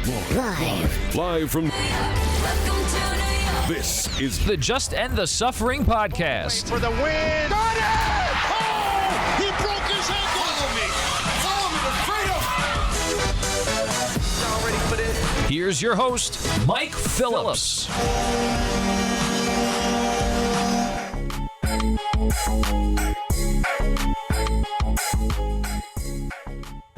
Live from... This is the Just End the Suffering podcast. For the win. Got it! Oh! He broke his ankle. Follow me to freedom. Y'all ready for this? Here's your host, Mike Phillips.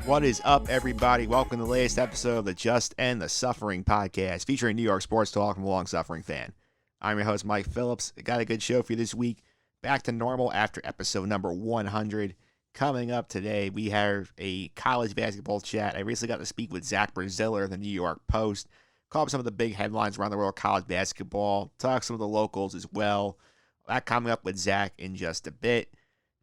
What is up, everybody? Welcome to the latest episode of the Just End the Suffering podcast, featuring New York sports talk from a long-suffering fan. I'm your host, Mike Phillips. I got a good show for you this week. Back to normal after episode number 100. Coming up today, we have a college basketball chat. I recently got to speak with Zach Braziller of the New York Post. Call up some of the big headlines around the world of college basketball. Talk some of the locals as well. That coming up with Zach in just a bit.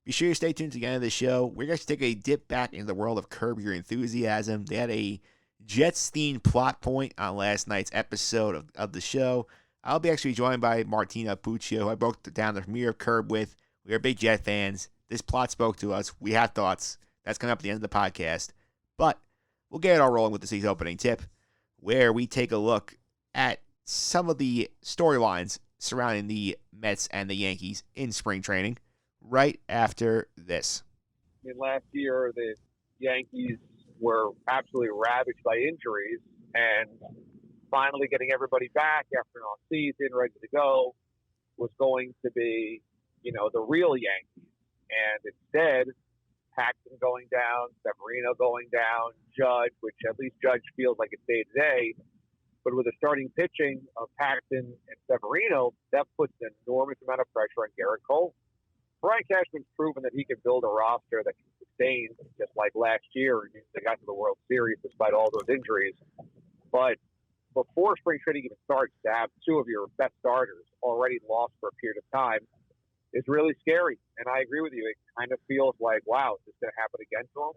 Be sure you stay tuned to the end of the show. We're going to take a dip back into the world of Curb Your Enthusiasm. They had a Jets-themed plot point on last night's episode of the show. I'll be actually joined by Martino Puccio, who I broke down the premiere of Curb with. We are big Jet fans. This plot spoke to us. We have thoughts. That's coming up at the end of the podcast. But we'll get it all rolling with the season opening tip, where we take a look at some of the storylines surrounding the Mets and the Yankees in spring training. Right after this. I mean, last year, the Yankees were absolutely ravaged by injuries, and finally getting everybody back after an off-season, ready to go, was going to be, the real Yankees. And instead, Paxton going down, Severino going down, Judge, which at least Judge feels like it's day-to-day, but with the starting pitching of Paxton and Severino, that puts an enormous amount of pressure on Garrett Cole. Brian Cashman's proven that he can build a roster that can sustain, just like last year. They got to the World Series despite all those injuries. But before spring training even starts, to have two of your best starters already lost for a period of time is really scary. And I agree with you. It kind of feels like, wow, is this going to happen again to him?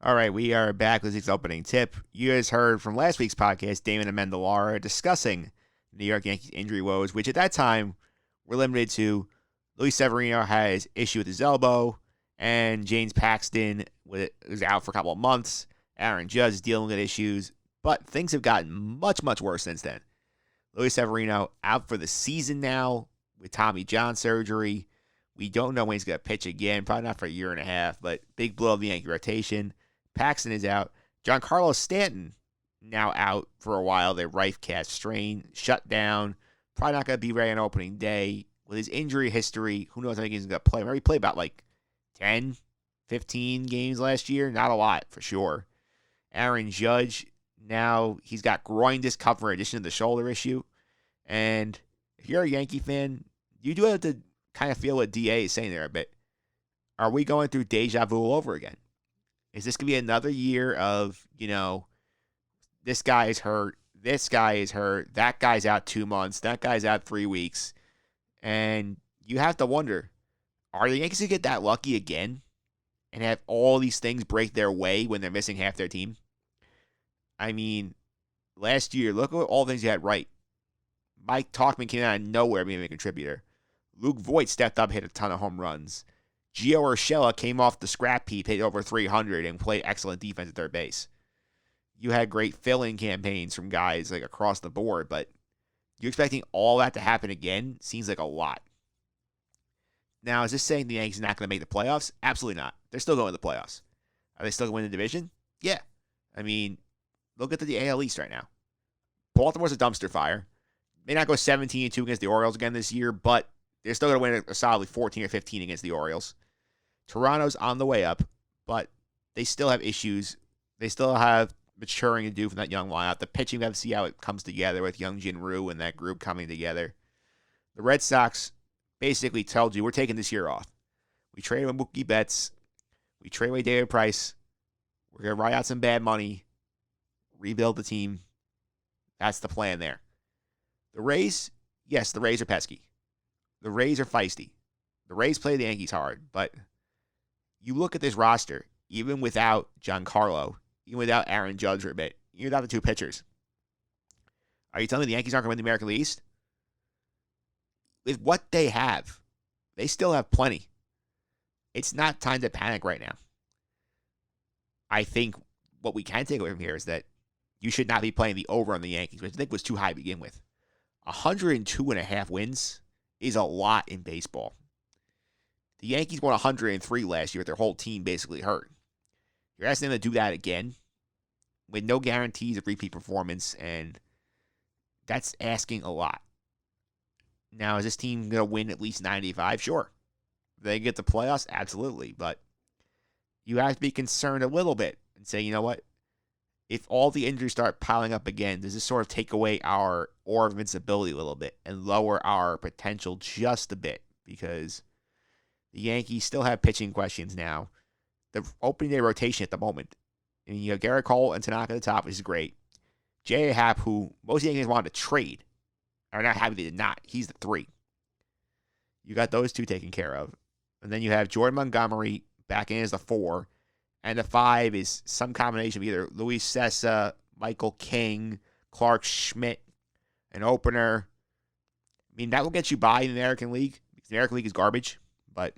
All right, we are back with this opening tip. You guys heard from last week's podcast, Damon Amendolara discussing New York Yankees injury woes, which at that time were limited to Luis Severino has issue with his elbow, and James Paxton was out for a couple of months. Aaron Judge is dealing with issues, but things have gotten much, much worse since then. Luis Severino out for the season now with Tommy John surgery. We don't know when he's going to pitch again, probably not for a year and a half, but big blow of the Yankee rotation. Paxton is out. Giancarlo Stanton now out for a while. Their right calf strain shut down. Probably not going to be ready on opening day. With his injury history, who knows how many games he's going to play. Remember, he played about 10, 15 games last year. Not a lot, for sure. Aaron Judge, now he's got groin discomfort in addition to the shoulder issue. And if you're a Yankee fan, you do have to kind of feel what DA is saying there a bit. Are we going through deja vu all over again? Is this going to be another year of, this guy is hurt, this guy is hurt, that guy's out 2 months, that guy's out 3 weeks? And you have to wonder, are the Yankees going to get that lucky again and have all these things break their way when they're missing half their team? I mean, last year, look at all the things you had right. Mike Tauchman came out of nowhere being a contributor. Luke Voigt stepped up, hit a ton of home runs. Gio Urshela came off the scrap heap, hit over 300, and played excellent defense at third base. You had great fill-in campaigns from guys across the board, but you expecting all that to happen again seems like a lot. Now, is this saying the Yankees are not going to make the playoffs? Absolutely not. They're still going to the playoffs. Are they still going to win the division? Yeah. I mean, look at the AL East right now. Baltimore's a dumpster fire. May not go 17-2 against the Orioles again this year, but they're still going to win a solidly 14 or 15 against the Orioles. Toronto's on the way up, but they still have issues. They still have maturing to do from that young lineup. The pitching, we have to see how it comes together with young Jinru and that group coming together. The Red Sox basically told you, we're taking this year off. We trade away Mookie Betts. We trade away David Price. We're going to write out some bad money, rebuild the team. That's the plan there. The Rays, yes, the Rays are pesky. The Rays are feisty. The Rays play the Yankees hard, but you look at this roster, even without Giancarlo, even without Aaron Judge for a bit, even without the two pitchers. Are you telling me the Yankees aren't going to win the American League East? With what they have, they still have plenty. It's not time to panic right now. I think what we can take away from here is that you should not be playing the over on the Yankees, which I think was too high to begin with. 102.5 wins is a lot in baseball. The Yankees won 103 last year with their whole team basically hurt. You're asking them to do that again with no guarantees of repeat performance, and that's asking a lot. Now, is this team going to win at least 95? Sure. They get the playoffs? Absolutely. But you have to be concerned a little bit and say, you know what? If all the injuries start piling up again, does this sort of take away our aura of invincibility a little bit and lower our potential just a bit? Because the Yankees still have pitching questions now. The opening day rotation at the moment, and you have Garrett Cole and Tanaka at the top, which is great. J.A. Happ, who most Yankees wanted to trade, are not happy they did not. He's the 3. You got those 2 taken care of. And then you have Jordan Montgomery back in as the 4. And the 5 is some combination of either Luis Sessa, Michael King, Clark Schmidt, an opener. I mean, that will get you by in the American League. Because the American League is garbage. But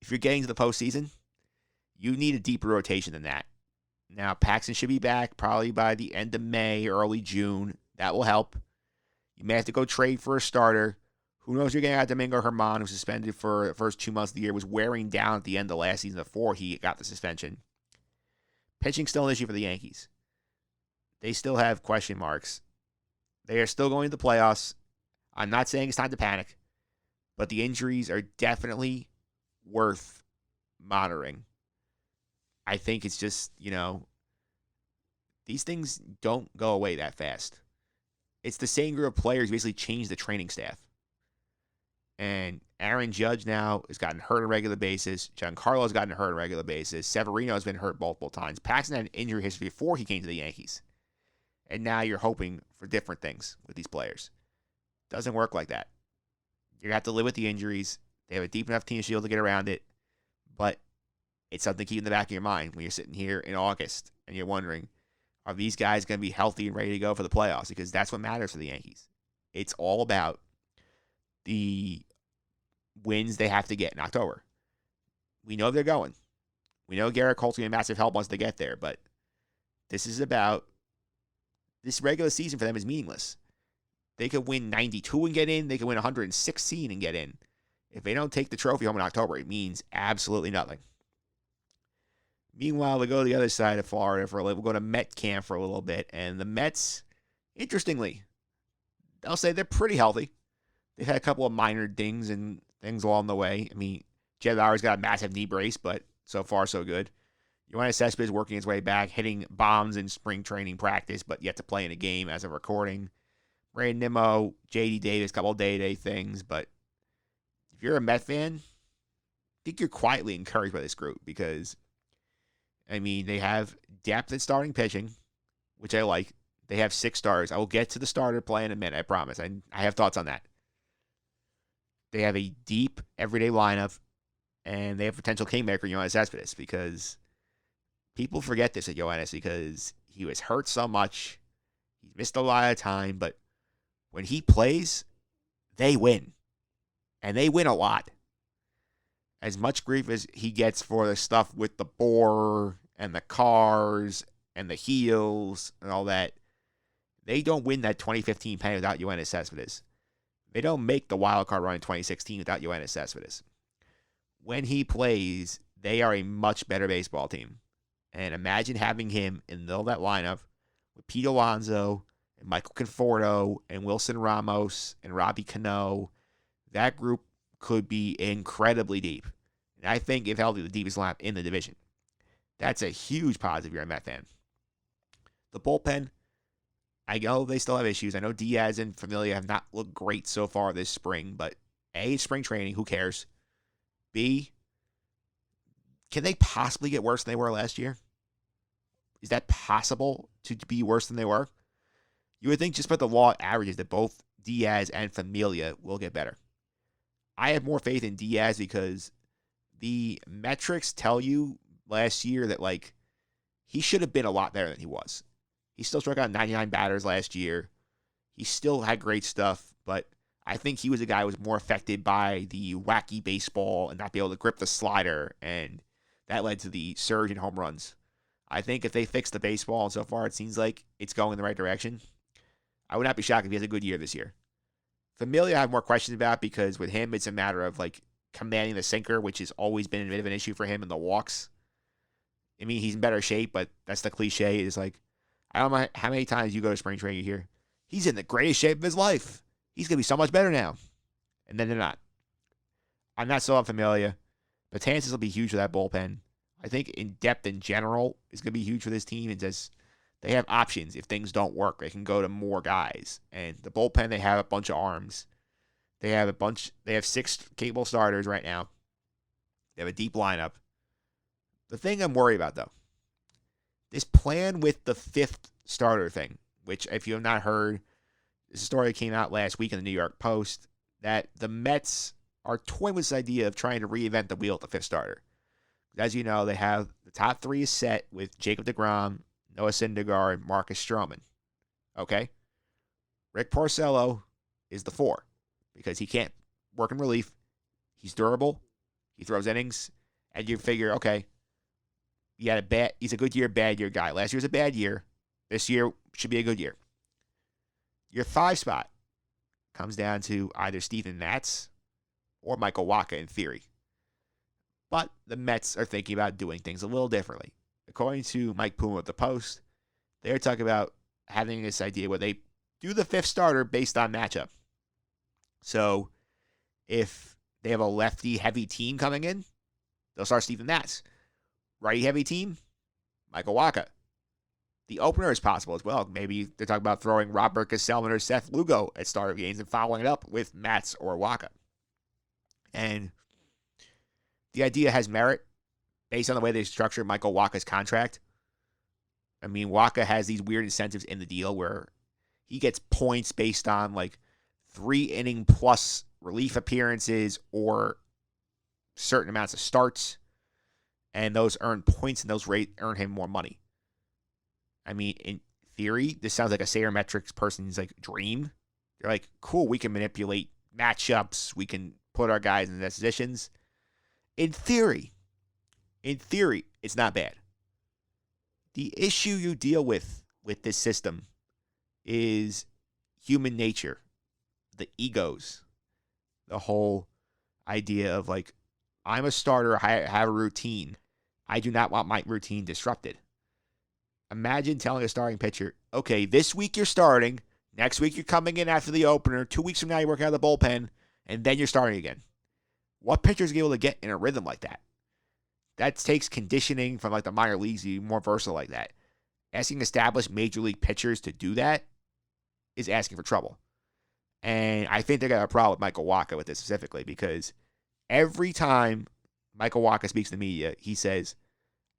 if you're getting to the postseason, you need a deeper rotation than that. Now, Paxton should be back probably by the end of May, early June. That will help. You may have to go trade for a starter. Who knows you're getting out Domingo Germán, who was suspended for the first 2 months of the year, was wearing down at the end of last season before he got the suspension. Pitching's still an issue for the Yankees. They still have question marks. They are still going to the playoffs. I'm not saying it's time to panic, but the injuries are definitely worth monitoring. I think it's just, these things don't go away that fast. It's the same group of players who basically changed the training staff. And Aaron Judge now has gotten hurt on a regular basis. Giancarlo's gotten hurt on a regular basis. Severino has been hurt multiple times. Paxton had an injury history before he came to the Yankees. And now you're hoping for different things with these players. Doesn't work like that. You're going to have to live with the injuries. They have a deep enough team to be able to get around it. But it's something to keep in the back of your mind when you're sitting here in August and you're wondering, are these guys going to be healthy and ready to go for the playoffs? Because that's what matters for the Yankees. It's all about the wins they have to get in October. We know they're going. We know Garrett Cole's going to be a massive help once they get there, but this is about this regular season for them is meaningless. They could win 92 and get in. They could win 116 and get in. If they don't take the trophy home in October, it means absolutely nothing. Meanwhile, we go to the other side of Florida for a little. We'll go to Met camp for a little bit. And the Mets, interestingly, I'll say they're pretty healthy. They've had a couple of minor dings and things along the way. I mean, Jed Lowry's got a massive knee brace, but so far so good. Yoenis Cespedes working his way back, hitting bombs in spring training practice, but yet to play in a game as of recording. Brandon Nimmo, J.D. Davis, a couple of day-to-day things, but if you're a Met fan, I think you're quietly encouraged by this group because, I mean, they have depth at starting pitching, which I like. They have 6 starters. I will get to the starter play in a minute, I promise. I have thoughts on that. They have a deep, everyday lineup, and they have potential kingmaker, Yoenis Cespedes, because people forget this at Yoenis because he was hurt so much. He's missed a lot of time, but when he plays, they win. And they win a lot. As much grief as he gets for the stuff with the boar and the cars and the heels and all that, they don't win that 2015 pennant without Yoenis Cespedes. They don't make the wild card run in 2016 without Yoenis Cespedes. When he plays, they are a much better baseball team. And imagine having him in the middle of that lineup with Pete Alonso and Michael Conforto and Wilson Ramos and Robbie Cano. That group could be incredibly deep. And I think, if healthy, the deepest lineup in the division. That's a huge positive if you're a Met fan. The bullpen, I know they still have issues. I know Diaz and Familia have not looked great so far this spring, but A, it's spring training. Who cares? B, can they possibly get worse than they were last year? Is that possible to be worse than they were? You would think just by the law of averages that both Diaz and Familia will get better. I have more faith in Diaz because the metrics tell you last year that, he should have been a lot better than he was. He still struck out 99 batters last year. He still had great stuff, but I think he was a guy who was more affected by the wacky baseball and not be able to grip the slider, and that led to the surge in home runs. I think if they fix the baseball, and so far it seems like it's going in the right direction, I would not be shocked if he has a good year this year. Familia, I have more questions about because with him, it's a matter of like commanding the sinker, which has always been a bit of an issue for him in the walks. I mean, he's in better shape, but that's the cliche. It's like, I don't know how many times you go to spring training, you hear, he's in the greatest shape of his life. He's going to be so much better now. And then they're not. I'm not so unfamiliar. Betances will be huge for that bullpen. I think in depth in general is going to be huge for this team. It's just they have options. If things don't work, they can go to more guys. And the bullpen, they have a bunch of arms. They have 6 capable starters right now. They have a deep lineup. The thing I'm worried about, though, this plan with the 5th starter thing, which if you have not heard, this story came out last week in the New York Post, that the Mets are toying with this idea of trying to reinvent the wheel at the 5th starter. As you know, they have the top 3 is set with Jacob deGrom, Noah Syndergaard, and Marcus Stroman. Okay? Rick Porcello is the 4 because he can't work in relief. He's durable. He throws innings. And you figure, okay, he's a good year, bad year guy. Last year was a bad year. This year should be a good year. Your 5 spot comes down to either Steven Matz or Michael Wacha in theory. But the Mets are thinking about doing things a little differently. According to Mike Puma at the Post, they're talking about having this idea where they do the 5th starter based on matchup. So if they have a lefty-heavy team coming in, they'll start Steven Matz. Righty-heavy team, Michael Wacha. The opener is possible as well. Maybe they're talking about throwing Robert Gesellman or Seth Lugo at start of games and following it up with Matz or Wacha. And the idea has merit based on the way they structured Michael Wacha's contract. I mean, Wacha has these weird incentives in the deal where he gets points based on like 3-inning plus relief appearances or certain amounts of starts. And those earn points and those earn him more money. I mean, in theory, this sounds like a sabermetrics person's like dream. They're like, cool, we can manipulate matchups. We can put our guys in the positions. In theory, it's not bad. The issue you deal with this system is human nature, the egos, the whole idea of like, I'm a starter, I have a routine. I do not want my routine disrupted. Imagine telling a starting pitcher, okay, this week you're starting, next week you're coming in after the opener, 2 weeks from now you're working out of the bullpen, and then you're starting again. What pitcher is able to get in a rhythm like that? That takes conditioning from like the minor leagues to be more versatile like that. Asking established major league pitchers to do that is asking for trouble. And I think they're going to have a problem with Michael Wacha with this specifically because every time Michael Wacha speaks to the media, he says,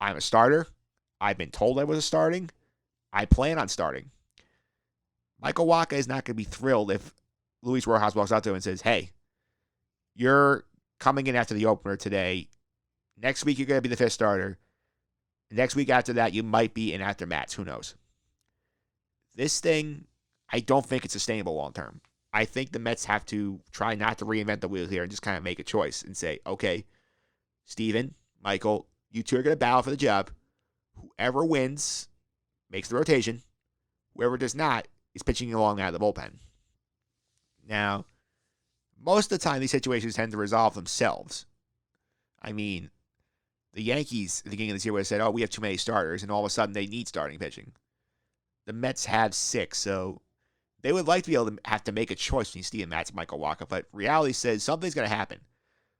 I'm a starter. I've been told I was starting. I plan on starting. Michael Wacha is not going to be thrilled if Luis Rojas walks out to him and says, hey, you're coming in after the opener today. Next week, you're going to be the 5th starter. Next week after that, you might be in after Matz. Who knows? This thing, I don't think it's sustainable long term. I think the Mets have to try not to reinvent the wheel here and just kind of make a choice and say, okay, Steven, Michael, you two are going to battle for the job. Whoever wins makes the rotation. Whoever does not is pitching along out of the bullpen. Now, most of the time, these situations tend to resolve themselves. I mean, the Yankees at the beginning of this year would have said, oh, we have too many starters, and all of a sudden they need starting pitching. The Mets have 6, so they would like to be able to have to make a choice between Steven Matz and Michael Wacha, but reality says something's going to happen.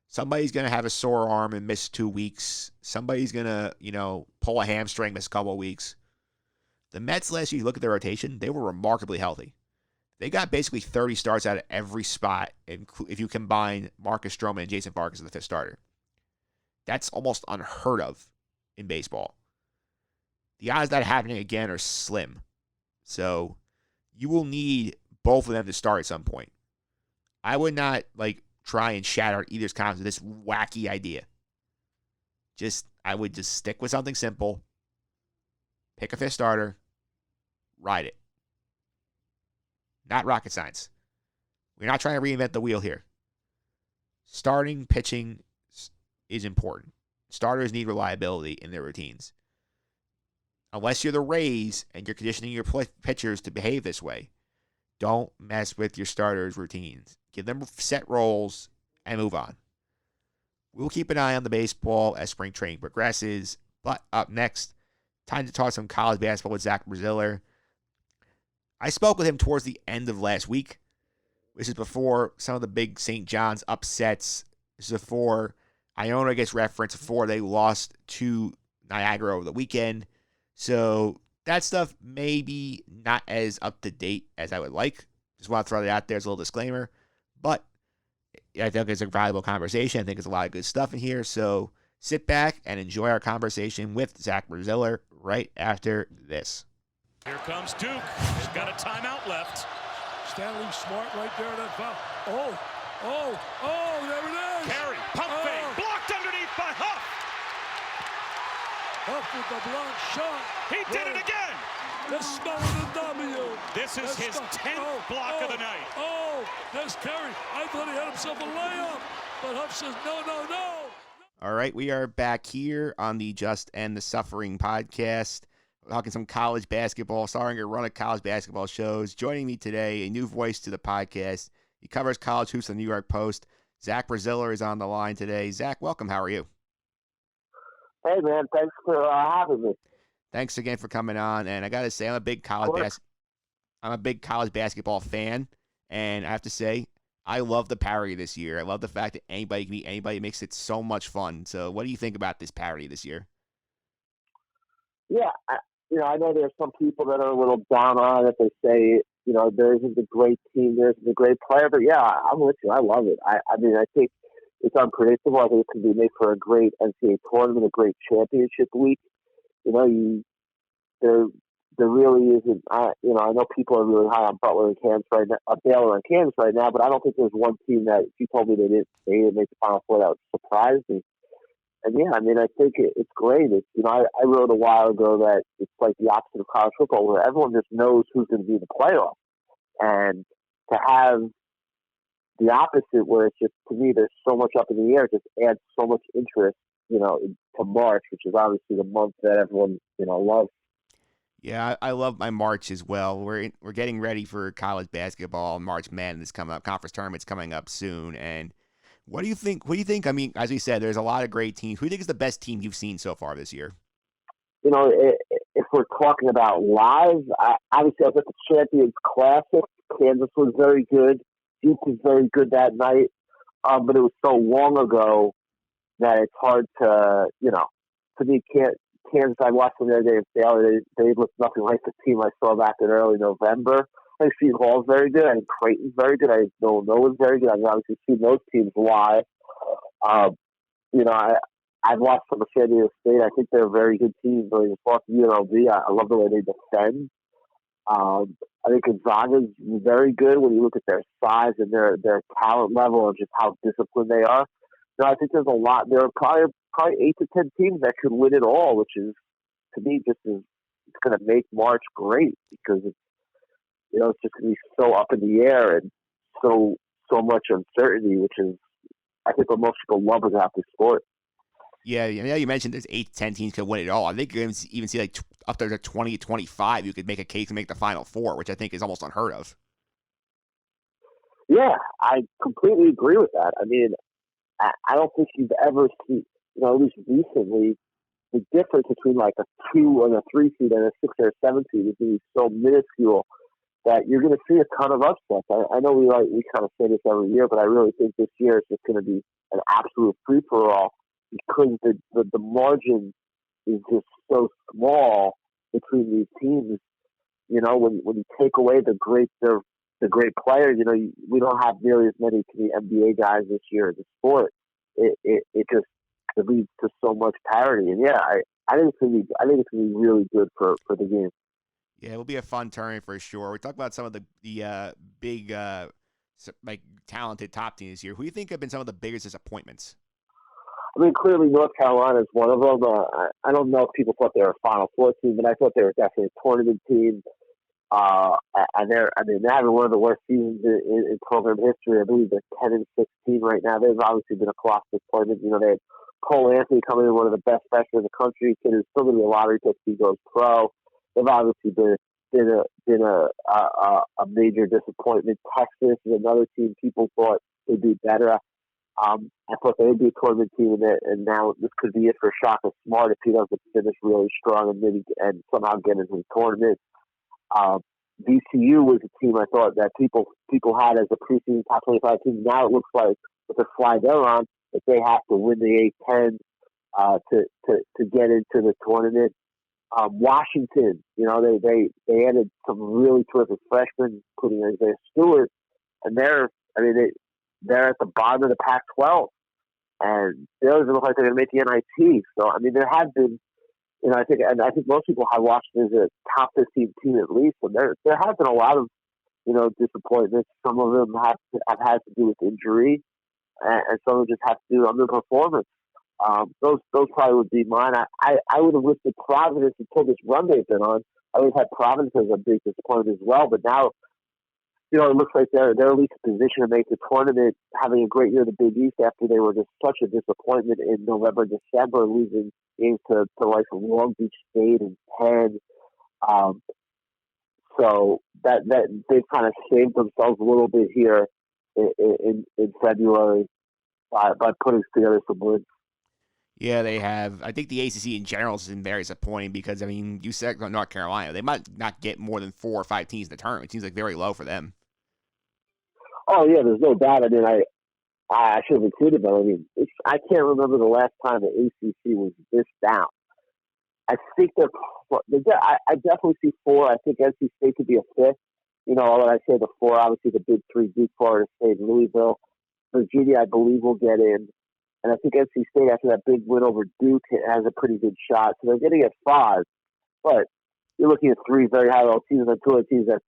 Somebody's going to have a sore arm and miss 2 weeks. Somebody's going to, pull a hamstring, miss a couple of weeks. The Mets last year, you look at their rotation, they were remarkably healthy. They got basically 30 starts out of every spot if you combine Marcus Stroman and Jason Vargas as the 5th starter. That's almost unheard of in baseball. The odds of that happening again are slim. So you will need both of them to start at some point. I would not try and shatter either's confidence with this wacky idea. I would just stick with something simple. Pick a 5th starter. Ride it. Not rocket science. We're not trying to reinvent the wheel here. Starting pitching is important. Starters need reliability in their routines. unless you're the Rays and you're conditioning your pitchers to behave this way, don't mess with your starters' routines. Give them set roles and move on. We'll keep an eye on the baseball as spring training progresses. But up next, time to talk some college basketball with Zach Braziller. I spoke with him towards the end of last week. This is before some of the big St. John's upsets. This is before Iona gets referenced, before they lost to Niagara over the weekend. So that stuff may be not as up to date as I would like. Just want to throw that out there as a little disclaimer. But I think it's a valuable conversation. I think there's a lot of good stuff in here. So sit back and enjoy our conversation with Zach Braziller right after this. Here comes Duke. He's got a timeout left. Stanley Smart right there. That foul. There it is. Carey, pump fake, blocked underneath by Huff. Up with the block shot. He did it again. The smell of the W. This is his 10th block of the night. There's Carey. I thought he had himself a layup, but Huff says no. All right, we are back here on the Just End the Suffering podcast. We're talking some college basketball, starring a run of college basketball shows. Joining me today, a new voice to the podcast. He covers college hoops on the New York Post. Zach Braziller is on the line today. Zach, welcome. How are you? Hey, man. Thanks for having me. Thanks again for coming on. And I got to say, I'm a big college basketball fan. And I have to say, I love the parity this year. I love the fact that anybody can beat anybody. It makes it so much fun. So what do you think about this parity this year? Yeah, I know there's some people that are a little down on it. They say, there isn't a great team, there isn't a great player. But, yeah, I'm with you. I love it. I think it's unpredictable. I think it can be made for a great NCAA tournament, a great championship week. There really isn't. I know people are really high on Butler and Kansas right now, Baylor and Kansas right now, but I don't think there's one team that if you told me they didn't make the Final Four, that would surprise me. And yeah, I think it's great. I wrote a while ago that it's like the opposite of college football, where everyone just knows who's going to be in the playoff, and to have the opposite, where it's just, to me, there's so much up in the air, it just adds so much interest, to March, which is obviously the month that everyone loves. Yeah, I love my March as well. We're getting ready for college basketball. March Madness coming up. Conference tournaments coming up soon. And what do you think? I mean, as we said, there's a lot of great teams. Who do you think is the best team you've seen so far this year? If we're talking about live, obviously I was at the Champions Classic. Kansas was very good. Duke was very good that night. But it was so long ago that it's hard to me, Kansas, I watched them the other day in Baylor. They looked nothing like the team I saw back in early November. I think Steve Hall's very good. I think Creighton's very good. I think Noah's very good. I've obviously seen those teams live. I've watched some of San Diego State. I think they're a very good team. But as far as UNLV, I love the way they defend. I think Gonzaga's very good when you look at their size and their talent level and just how disciplined they are. I think there's a lot. There are probably 8 to 10 teams that could win it all, which is, to me, it's going to make March great, because it's just going to be so up in the air and so much uncertainty, which is, I think, what most people love about this sport. Yeah, you mentioned there's 8 to 10 teams could win it all. I think you can even see like up there to 20, 25. You could make a case and make the Final Four, which I think is almost unheard of. Yeah, I completely agree with that. I mean, I don't think you've ever seen, at least recently, the difference between like a 2 and a 3 seed and a 6 or a 7 seed is going to be so minuscule that you're going to see a ton of upsets. I know we kind of say this every year, but I really think this year it's just going to be an absolute free for all, because the margin is just so small between these teams. When you take away the great players, we don't have nearly as many to the NBA guys this year in the sport. It just leads to so much parity, and yeah, I think it's gonna be really good for the game. Yeah, it will be a fun tournament for sure. We talked about some of the big talented top teams here. Who do you think have been some of the biggest disappointments? I mean, clearly North Carolina is one of them. I don't know if people thought they were a Final Four team, but I thought they were definitely a tournament team. And they're having one of the worst seasons in program history. I believe they're 10-16 right now. They've obviously been a colossal disappointment. They had Cole Anthony coming in, one of the best freshmen in the country. Kid is still going to be a lottery pick if he goes pro. They've obviously been a major disappointment. Texas is another team people thought they'd be better. I thought they would be a tournament team, and now this could be it for Shaka Smart if he doesn't finish really strong and somehow get into the tournament. VCU was a team I thought that people had as a preseason top 25 team. Now it looks like with the slide they're on, that they have to win the A-10 to get into the tournament. Washington, they added some really terrific freshmen, including Isaiah Stewart, and they're at the bottom of the Pac-12, and they don't even look like they're going to make the NIT. So there have been, I think most people have Washington as a top 15 team at least, and there have been a lot of disappointments. Some of them have had to do with injury, and some of them just have to do with underperformance. Those probably would be mine. I would have listed Providence until this run they've been on. I would have had Providence as a big disappointment as well, but now, it looks like they're at least in position to make the tournament, having a great year in the Big East after they were just such a disappointment in November, December, losing games to like Long Beach State and Penn. So that they've kind of saved themselves a little bit here in February by putting together some wins. Yeah, they have. I think the ACC in general has been very disappointing because, you said North Carolina. They might not get more than 4 or 5 teams in the tournament. It seems like very low for them. Oh, yeah, there's no doubt. I should have included them. I can't remember the last time the ACC was this down. I think I definitely see 4. I think NC State could be a 5th. When I say the 4, obviously the big 3, Duke, Florida State, Louisville. Virginia, I believe, will get in. And I think NC State, after that big win over Duke, has a pretty good shot. So they're getting at 5. But you're looking at 3 very high-level teams and 2 other teams that,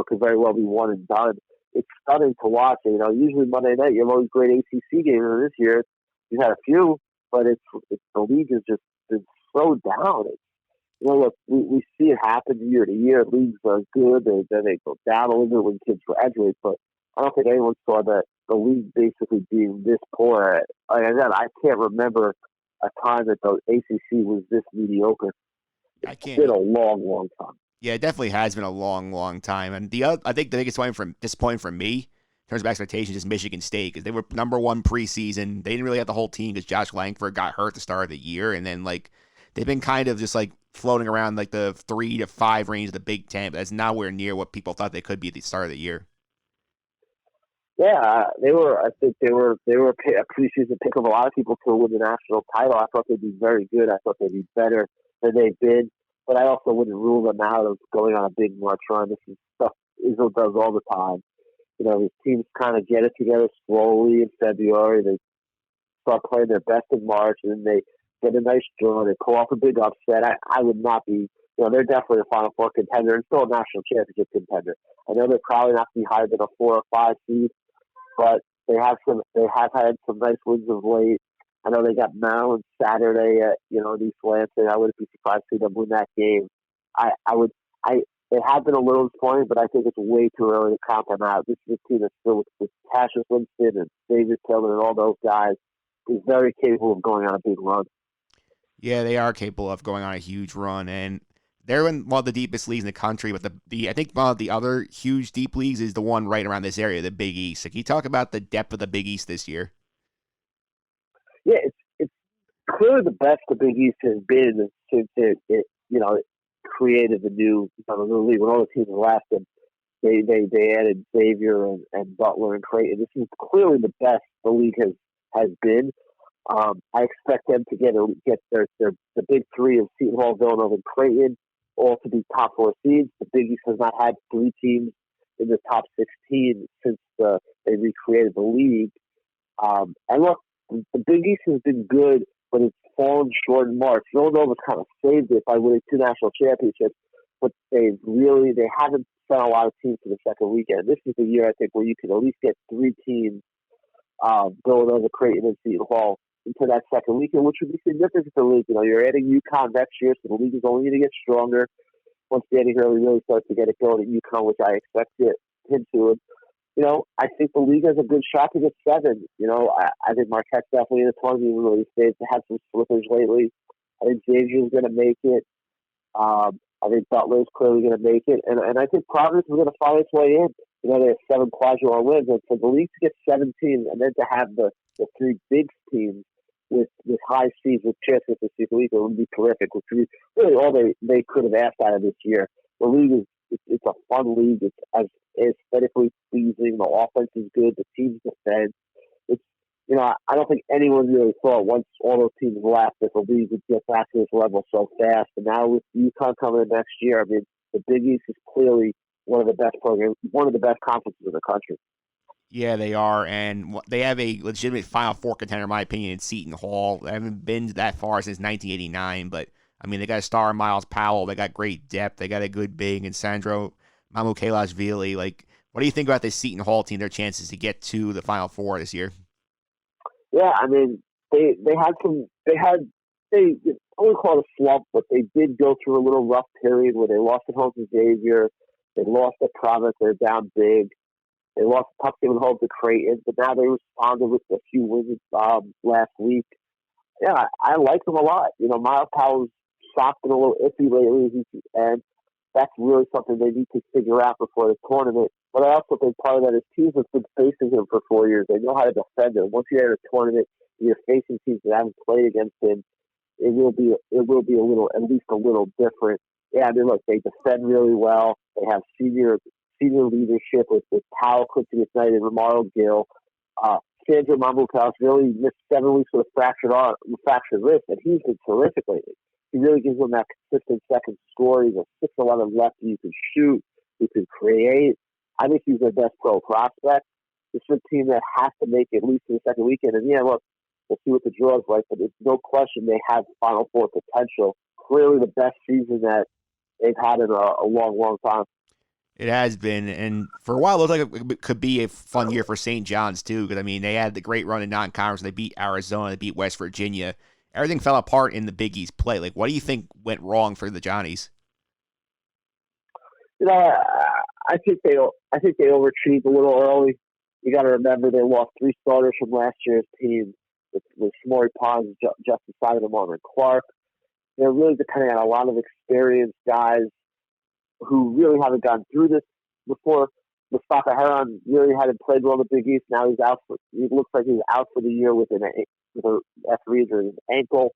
could very well be one and done. It's stunning to watch. Usually Monday night, you have all these great ACC games. And this year, you've had a few, but the league has just been so down. Look, we see it happen year to year. Leagues are good. Then they go down a little bit when kids graduate. But I don't think anyone saw that the league basically being this poor. Like I said, I can't remember a time that the ACC was this mediocre. It's been a long, long time. Yeah, it definitely has been a long, long time. And I think the biggest disappointment for me in terms of expectations is Michigan State, because they were number 1 preseason. They didn't really have the whole team because Josh Langford got hurt at the start of the year, and then they've been kind of just floating around the 3 to 5 range of the Big Ten. But that's nowhere near what people thought they could be at the start of the year. Yeah, they were. I think they were a preseason pick of a lot of people to win the national title. I thought they'd be very good. I thought they'd be better than they've been. But I also wouldn't rule them out of going on a big March run. This is stuff Izzo does all the time. His teams kind of get it together slowly in February. They start playing their best in March, and then they get a nice draw. They pull off a big upset. I would not be. They're definitely a Final Four contender and still a national championship contender. I know they're probably not going to be higher than a 4 or 5 seed, but they have had some nice wins of late. I know they got Maryland Saturday at in East Lansing. I wouldn't be surprised to see them win that game. They have been a little disappointing, but I think it's way too early to count them out. This is a team that's still with Cassius Winston and David Tillman and all those guys is very capable of going on a big run. Yeah, they are capable of going on a huge run, and they're in one of the deepest leagues in the country. But I think one of the other huge deep leagues is the one right around this area, the Big East. Can you talk about the depth of the Big East this year? Yeah, it's clearly the best the Big East has been since it created the new league when all the teams left, and they added Xavier and Butler and Creighton. This is clearly the best the league has been. I expect them to get the big 3 of Seton Hall, Villanova, and Creighton all to be top 4 seeds. The Big East has not had 3 teams in the top 16 since they recreated the league. And look, the Big East has been good, but it's fallen short in March. Villanova's kind of saved it by winning 2 national championships, but they haven't sent a lot of teams to the second weekend. This is the year, I think, where you can at least get 3 teams, Villanova, Creighton, and Seton Hall, into that second weekend, which would be significant for the league. You're adding UConn next year, so the league is only going to get stronger once Danny Hurley really starts to get it going at UConn, which I expect him to. I think the league has a good shot to get 7. I think Marquette's definitely in the tournament, even though they've had some slippers lately. I think Xavier's going to make it. I think Butler's clearly going to make it. And I think Providence is going to find its way in. They have 7 quadruple wins. And for the league to get 7 teams and then to have the 3 big teams with high seeds, with chances to see the league, it would be terrific. Which would be really all they could have asked out of this year. The league it's a fun league. It's as aesthetically pleasing. The offense is good. The teams defend. It's I don't think anyone really thought once all those teams left that the league would get back to this level so fast. And now with UConn coming in next year, I mean, the Big East is clearly one of the best programs, one of the best conferences in the country. Yeah, they are, and they have a legitimate Final Four contender, in my opinion, in Seton Hall. They haven't been that far since 1989, but, I mean, they got a star in Miles Powell. They got great depth. They got a good big in Sandro Mamukelashvili. Like, what do you think about this Seton Hall team, their chances to get to the Final Four this year? Yeah, I mean, they only call it a slump, but they did go through a little rough period where they lost at home to Xavier. They lost at Providence. They're down big. They lost a tough game at home to Creighton, but now they responded with a few wins last week. Yeah, I like them a lot. Miles Powell's shot's been a little iffy lately, and that's really something they need to figure out before the tournament. But I also think part of that is teams have been facing him for 4 years. They know how to defend him. Once you're in a tournament and you're facing teams that haven't played against him, it will be a little, at least a little different. Yeah, I mean, look, they defend really well. They have senior leadership with Powell, Quincy Knight, and Romaro Gill. Sandro Mamukelashvili really missed 7 weeks with a fractured wrist, and he's been terrific lately. He really gives them that consistent second score. He's a 6'11" lefty. He can shoot. He can create. I think he's their best pro prospect. This is a team that has to make it at least in the second weekend. And yeah, look, we'll see what the draw is like, but there's no question they have Final Four potential. Clearly the best season that they've had in a long, long time. It has been, and for a while it looked like it could be a fun year for St. John's too, because I mean they had the great run in non-conference. They beat Arizona, they beat West Virginia. Everything fell apart in the Big East play. Like, what do you think went wrong for the Johnnies? I think they overachieved a little early. You got to remember they lost 3 starters from last year's team with Shamori Pons, Justin Simon, and Marvin Clark. They're really depending on a lot of experienced guys who really haven't gone through this before. Mustafa Heron really hadn't played well in the Big East. Now he's out. He looks like he's out for the year with an F3 injury in his ankle.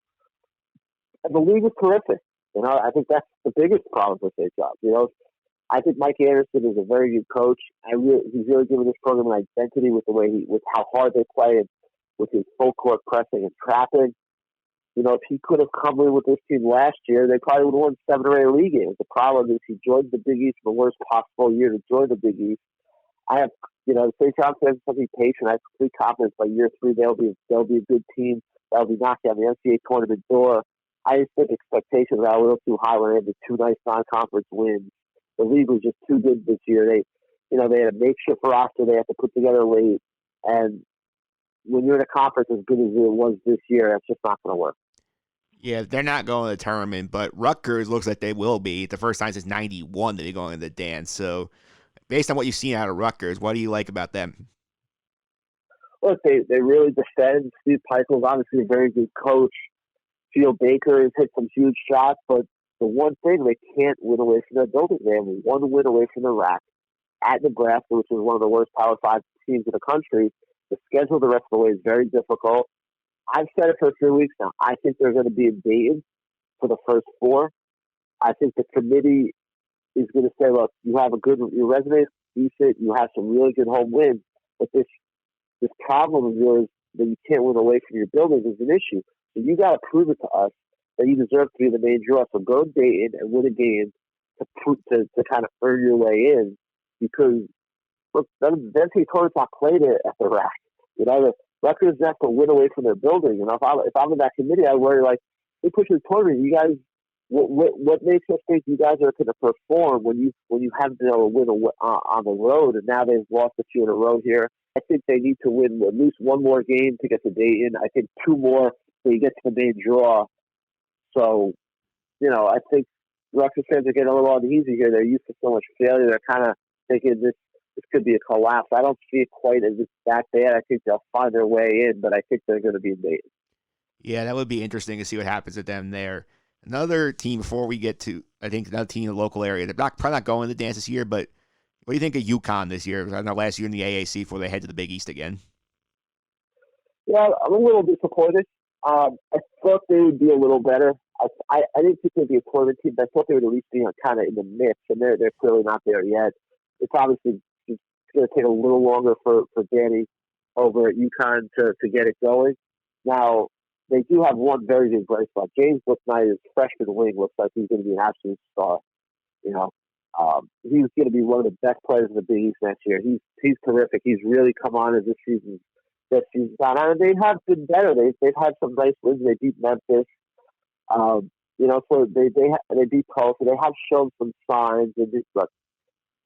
And the league is terrific. I think that's the biggest problem for St. John's. I think Mike Anderson is a very good coach. He's really given this program an identity with with how hard they play and with his full court pressing and trapping. If he could have come in with this team last year, they probably would have won 7 or 8 league games. The problem is he joined the Big East for the worst possible year to join the Big East. I have, St. John's fans have to be patient. I have complete confidence by year 3 they'll be a good team. They'll be knocking on the NCAA tournament door. I just think expectations are a little too high when they had the 2 nice non-conference wins. The league was just too good this year. They had a makeshift roster they had to put together late, and when you're in a conference as good as it was this year, that's just not going to work. Yeah, they're not going to the tournament, but Rutgers looks like they will be. The first time since 91 that they're going to the dance. So, based on what you've seen out of Rutgers, what do you like about them? Look, they really defend. Steve Pikiell's obviously a very good coach. Phil Baker has hit some huge shots, but the one thing they can't win away from their building. They have 1 win away from the rack at Nebraska, which is one of the worst Power 5 teams in the country. The schedule the rest of the way is very difficult. I've said it for a few weeks now. I think they're going to be in Dayton for the first 4. I think the committee is going to say, look, your resume is decent, you have some really good home wins, but this problem of yours that you can't win away from your building is an issue. So you got to prove it to us that you deserve to be the main draw. So go to Dayton and win a game to kind of earn your way in, because look, the NCAA tournament's not played at the rack. The Rutgers have to win away from their building. If I'm in that committee, I worry like, they push the tournament. You guys, what makes us think you guys are going to perform when you haven't been able to win on the road, and now they've lost a few in a row here? I think they need to win at least 1 more game to get to Dayton. I think 2 more so you get to the main draw. So, I think Rutgers fans are getting a little uneasy here. They're used to so much failure. They're kind of thinking this this could be a collapse. I don't see it quite as it's that bad. I think they'll find their way in, but I think they're going to be amazing. Yeah, that would be interesting to see what happens with them there. Another team before we get to, I think, another team in the local area. They're probably not going to the dance this year, but what do you think of UConn this year? I know last year in the AAC before they head to the Big East again. Yeah, I'm a little disappointed. I thought they would be a little better. I didn't think they'd be a tournament team, but I thought they would at least be kind of in the mix, and they're clearly not there yet. It's obviously it's going to take a little longer for Danny over at UConn to get it going. Now, they do have one very good bright spot. James Bouknight, his freshman wing, looks like he's going to be an absolute star. You know, he's going to be one of the best players in the Big East next year. He's terrific. He's really come on as this season's gone on, and they have been better. They've had some nice wins. They beat Memphis. So they beat Tulsa. They have shown some signs. And look,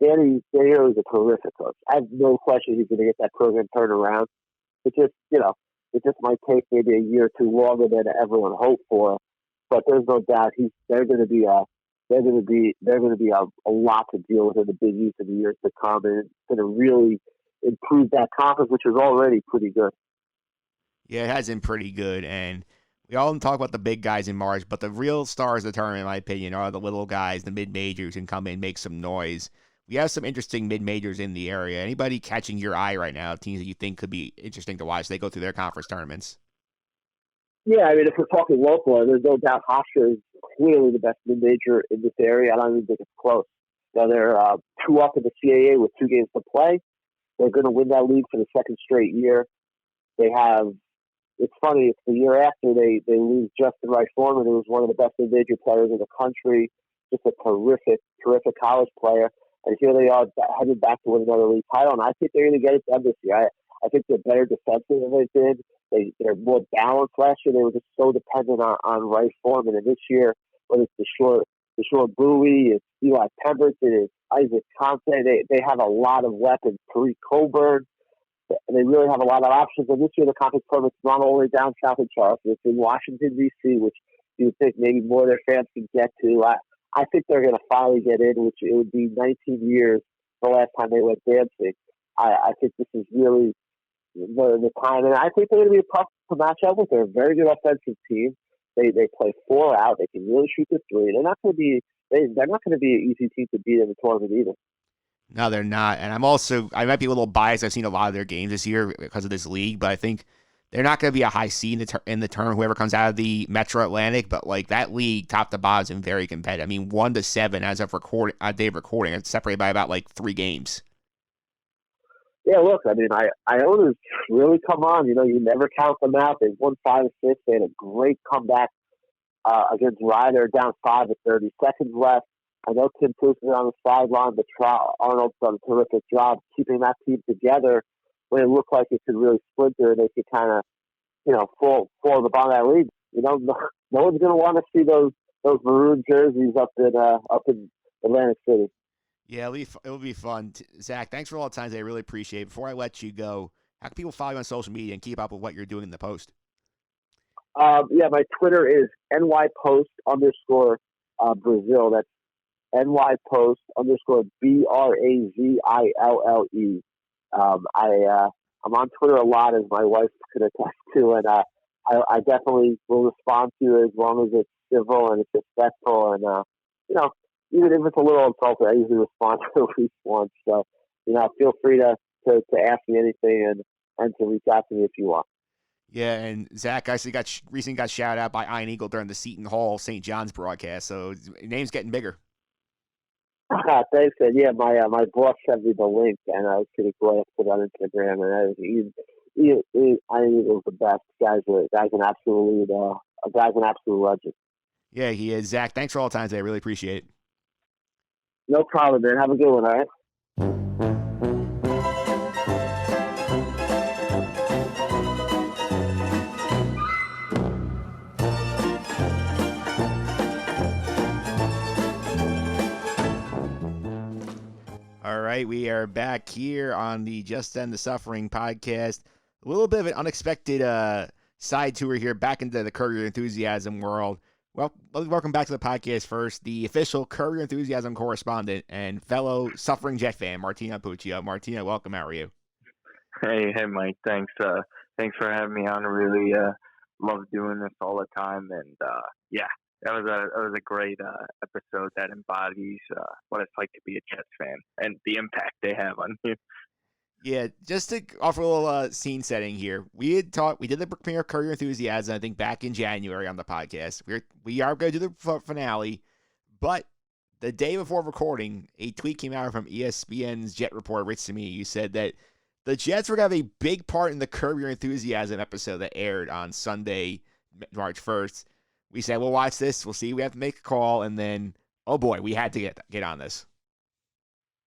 Danny is a terrific coach. I have no question he's going to get that program turned around. It just might take maybe a year or two longer than everyone hoped for. But there's no doubt they're going to be a lot to deal with in the Big East in the years to come, and it's going to really improve that conference, which is already pretty good. Yeah, it has been pretty good, and we all talk about the big guys in March, but the real stars of the tournament, in my opinion, are the little guys, the mid-majors, who can come in and make some noise. We have some interesting mid-majors in the area. Anybody catching your eye right now, teams that you think could be interesting to watch? They go through their conference tournaments. Yeah, I mean, if we're talking local, there's no doubt Hofstra is clearly the best mid-major in this area. I don't even think it's close. Now, they're 2 up in the CAA with 2 games to play. They're going to win that league for the second straight year. It's funny, it's the year after they lose Justin Rice Foreman, who was one of the best mid-major players in the country, just a terrific college player. And here they are headed back to win another league title, and I think they're going to get it done this year. I think they're better defensive than they did. They're more balanced last year. They were just so dependent on Rice Foreman. And this year, whether it's the short Bowie, it's Eli Pemberton, it's Isaac Conte, they have a lot of weapons. Tariq Coburn, they really have a lot of options. And this year, the conference tournament's not only down south in Charleston, it's in Washington, D.C., which you would think maybe more of their fans can get to. I think they're going to finally get in, which it would be 19 years the last time they went dancing. I think this is really the time, and I think they're going to be tough to match up with. They're a very good offensive team. They play 4 out. They can really shoot the 3. They're not going to be an easy team to beat in the tournament either. No, they're not. And I might be a little biased. I've seen a lot of their games this year because of this league, but I think they're not going to be a high seed in the tournament, whoever comes out of the Metro Atlantic. But like that league, top to bottom, is very competitive. I mean, 1-7 as of day of recording. It's separated by about like 3 games. Yeah, look, I mean, Iona's really come on. You never count them out. They won 5-6. They had a great comeback against Ryder, down 5 with 30 seconds left. I know Tim Poose is on the sideline, but Arnold's done a terrific job keeping that team together when it looked like it could really splinter. They could kind of, fall to the bottom of that league. No one's going to want to see those maroon jerseys up in Atlantic City. Yeah, it'll be fun. Zach, thanks for all the time today. I really appreciate it. Before I let you go, how can people follow you on social media and keep up with what you're doing in the Post? My Twitter is nypost_Brazil. That's nypost_BRAZILLE. I'm on Twitter a lot, as my wife could attest to, and I definitely will respond to you as long as it's civil and it's respectful, and even if it's a little insulting, I usually respond to at least once. So, feel free to ask me anything and to reach out to me if you want. Yeah, and Zach actually recently got shouted out by Iron Eagle during the Seton Hall St. John's broadcast, so his name's getting bigger. Thanks, and yeah, my boss sent me the link, and I was going to go ahead and put it on Instagram, and Iron Eagle's the best. Guy's an absolute legend. Yeah, he is. Zach, thanks for all the time today. I really appreciate it. No problem, man. Have a good one, all right? All right, we are back here on the Just End the Suffering podcast. A little bit of an unexpected side tour here back into the Curb Your Enthusiasm world. Well, welcome back to the podcast first. The official Curb Your Enthusiasm correspondent and fellow suffering Jet fan, Martino Puccio. Martino, welcome. How are you? Hey, Mike. Thanks for having me on. I really love doing this all the time, and that was a great episode that embodies what it's like to be a Jets fan and the impact they have on you. Yeah, just to offer a little scene setting here, we did the premiere of Curb Your Enthusiasm, I think, back in January on the podcast. We are going to do the finale, but the day before recording, a tweet came out from ESPN's Jet reporter, Rich Samee. You said that the Jets were going to have a big part in the Curb Your Enthusiasm episode that aired on Sunday, March 1st. We said, we'll watch this. We'll see. We have to make a call. And then, oh boy, we had to get on this.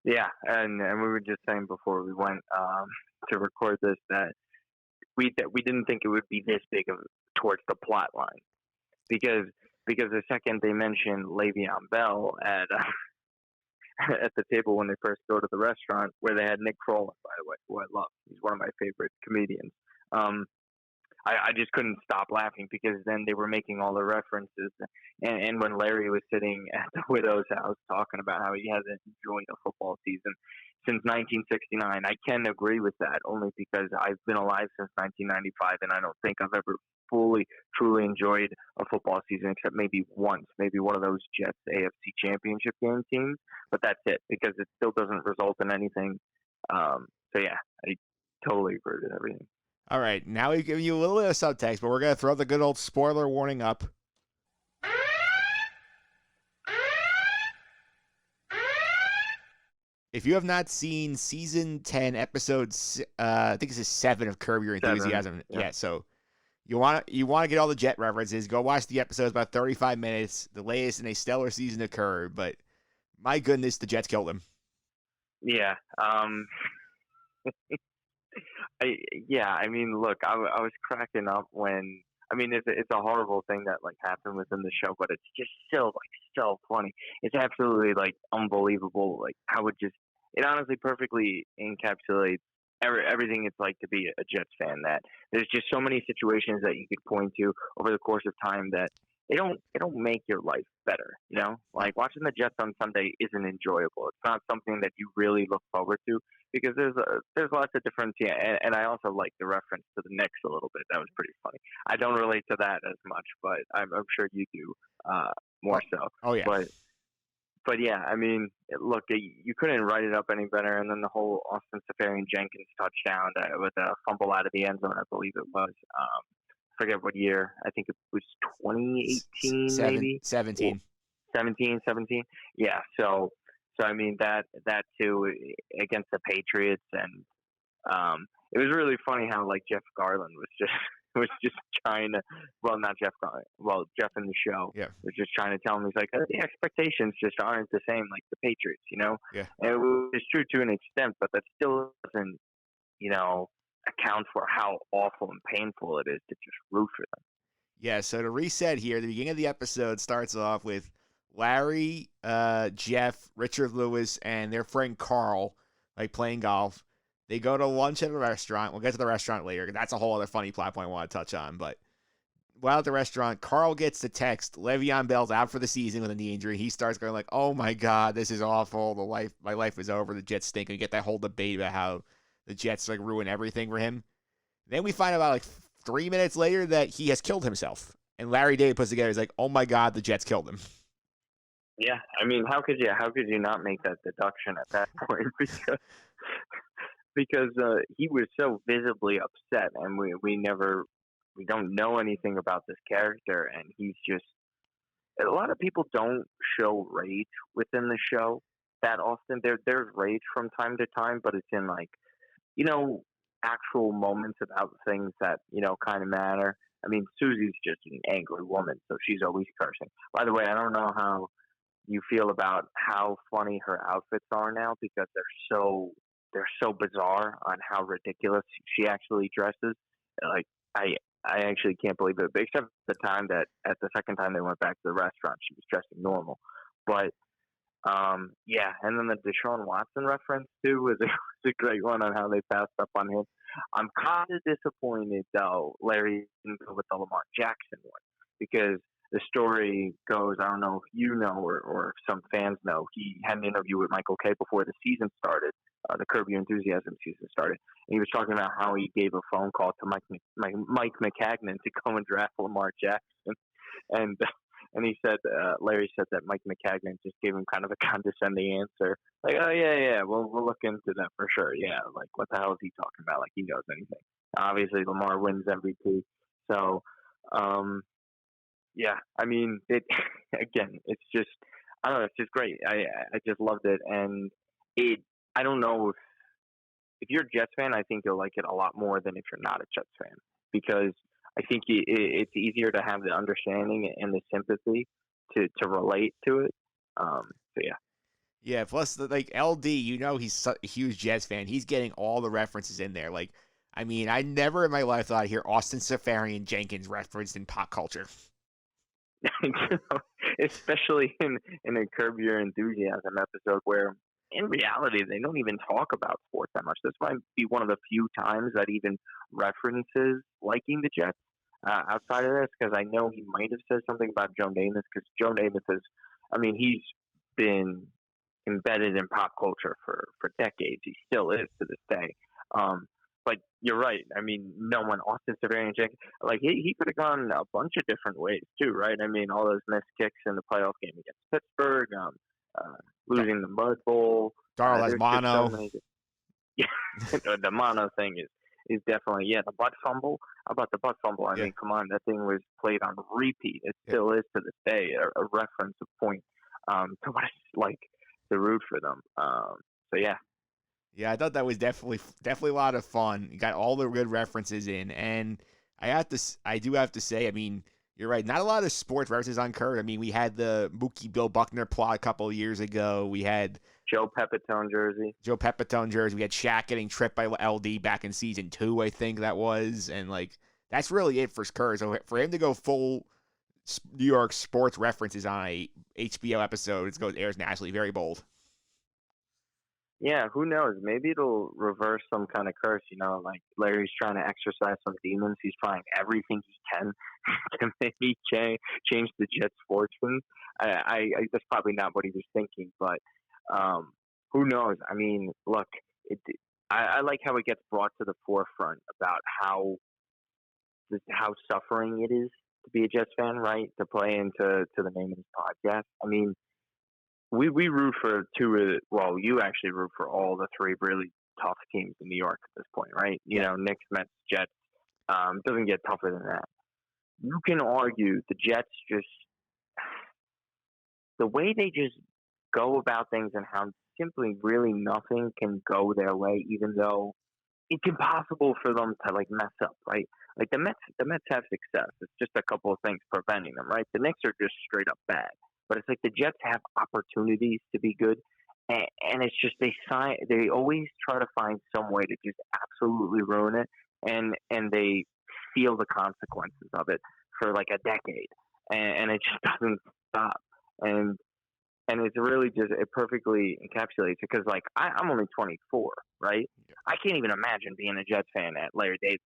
Yeah, and we were just saying before we went to record this that we didn't think it would be this big of towards the plot line because the second they mentioned Le'Veon Bell at the table when they first go to the restaurant where they had Nick Kroll, by the way, who I love. He's one of my favorite comedians. I just couldn't stop laughing because then they were making all the references. And when Larry was sitting at the widow's house talking about how he hasn't enjoyed a football season since 1969, I can agree with that only because I've been alive since 1995 and I don't think I've ever fully, truly enjoyed a football season except maybe once, maybe one of those Jets AFC Championship game teams. But that's it because it still doesn't result in anything. So, yeah, I totally agree with everything. All right, now we've given you a little bit of subtext, but we're going to throw the good old spoiler warning up. If you have not seen season 10, episode, I think this is 7 of Curb Your Enthusiasm. Yeah, so you want to get all the Jet references, go watch the episodes, about 35 minutes, the latest in a stellar season of Curb, but my goodness, the Jets killed him. Yeah. I mean, look, I was cracking up when, I mean, it's a horrible thing that like happened within the show, but it's just so funny. It's absolutely like unbelievable, like how it honestly perfectly encapsulates everything it's like to be a Jets fan. That there's just so many situations that you could point to over the course of time that they don't make your life better. You know, like watching the Jets on Sunday isn't enjoyable. It's not something that you really look forward to because there's lots of different. Yeah, and I also like the reference to the Knicks a little bit. That was pretty funny. I don't relate to that as much, but I'm sure you do more so. Oh yeah. But yeah, I mean, look, you couldn't write it up any better. And then the whole Austin Seferian-Jenkins touchdown with a fumble out of the end zone, I believe it was. Forget what year. I think it was 2018, maybe 17. 17. Yeah. So I mean that too against the Patriots, and it was really funny how like Jeff Garland was just trying to, well, not Jeff Garland, well, Jeff in the show was just trying to tell him, he's like, the expectations just aren't the same like the Patriots, you know. Yeah. And it's true to an extent, but that still doesn't, account for how awful and painful it is to just root for them. Yeah, so to reset here, the beginning of the episode starts off with Larry, Jeff, Richard Lewis, and their friend Carl, like playing golf. They go to lunch at a restaurant. We'll get to the restaurant later. That's a whole other funny plot point I want to touch on. But while at the restaurant, Carl gets the text, Le'Veon Bell's out for the season with a knee injury. He starts going like, oh my God, this is awful. My life is over. The Jets stink. And we get that whole debate about how the Jets like ruin everything for him. Then we find out like 3 minutes later that he has killed himself. And Larry David puts together, he's like, oh my God, the Jets killed him. Yeah, I mean, how could you not make that deduction at that point? Because he was so visibly upset, and we don't know anything about this character, and he's just, a lot of people don't show rage within the show that often. There's rage from time to time, but it's in like, actual moments about things that, kind of matter. I mean, Susie's just an angry woman, so she's always cursing. By the way, I don't know how you feel about how funny her outfits are now, because they're so bizarre on how ridiculous she actually dresses. Like, I actually can't believe it, but except the time that at the second time they went back to the restaurant, she was dressing normal. But and then the Deshaun Watson reference too was a great one on how they passed up on him. I'm kind of disappointed though Larry didn't go with the Lamar Jackson one, because the story goes, I don't know if you know or if some fans know, he had an interview with Michael Kay before the season started, the Curb Your Enthusiasm season started. And he was talking about how he gave a phone call to Mike McCagnon to come and draft Lamar Jackson. And he said, Larry said that Mike McCagnon just gave him kind of a condescending answer. Like, oh, yeah, we'll look into that for sure. Yeah, like, what the hell is he talking about? Like, he knows anything. Obviously, Lamar wins MVP. So, yeah, I mean, again, it's just, I don't know, it's just great. I just loved it. And I don't know if you're a Jets fan, I think you'll like it a lot more than if you're not a Jets fan, because I think it's easier to have the understanding and the sympathy to relate to it. So yeah. Yeah, plus, like, LD, he's a huge Jets fan. He's getting all the references in there. Like, I mean, I never in my life thought I'd hear Austin Safarian Jenkins referenced in pop culture. Especially in a Curb Your Enthusiasm episode where, in reality, they don't even talk about sports that much. This might be one of the few times that even references liking the Jets outside of this, because I know he might have said something about Joe Namath, because Joe Namath he's been embedded in pop culture for decades. He still is to this day. But you're right. I mean, no one, Austin Safarian Jenkins, like, he could have gone a bunch of different ways too, right? I mean, all those missed kicks in the playoff game against Pittsburgh, losing the Mud Bowl. Darl Mono. Yeah, the Mono thing is definitely, the butt fumble. How about the butt fumble? I mean, come on, that thing was played on repeat. It still is to this day a reference, a point to what it's like to root for them. So yeah. Yeah, I thought that was definitely a lot of fun. You got all the good references in, and I do have to say, I mean, you're right. Not a lot of sports references on Kurt. I mean, we had the Mookie Bill Buckner plot a couple of years ago. We had Joe Pepitone jersey. We had Shaq getting tripped by LD back in season 2, I think that was, and like that's really it for Kurt. So for him to go full New York sports references on a HBO episode, it airs nationally, very bold. Yeah, who knows? Maybe it'll reverse some kind of curse, like Larry's trying to exorcise some demons. He's trying everything he can to maybe change the Jets' fortunes. I that's probably not what he was thinking, but who knows? I mean, look, I like how it gets brought to the forefront about how suffering it is to be a Jets fan, right? To play into the name of this podcast. I mean, we root for you actually root for all the three really tough teams in New York at this point, right? Knicks, Mets, Jets. Doesn't get tougher than that. You can argue the Jets just the way they just go about things and how simply really nothing can go their way, even though it's impossible for them to like mess up, right? Like the Mets have success. It's just a couple of things preventing them, right? The Knicks are just straight up bad. But it's like the Jets have opportunities to be good, and it's just they always try to find some way to just absolutely ruin it, and they feel the consequences of it for like a decade, and it just doesn't stop. And it's really just, it perfectly encapsulates it, because like I'm only 24, right? I can't even imagine being a Jets fan at Larry David.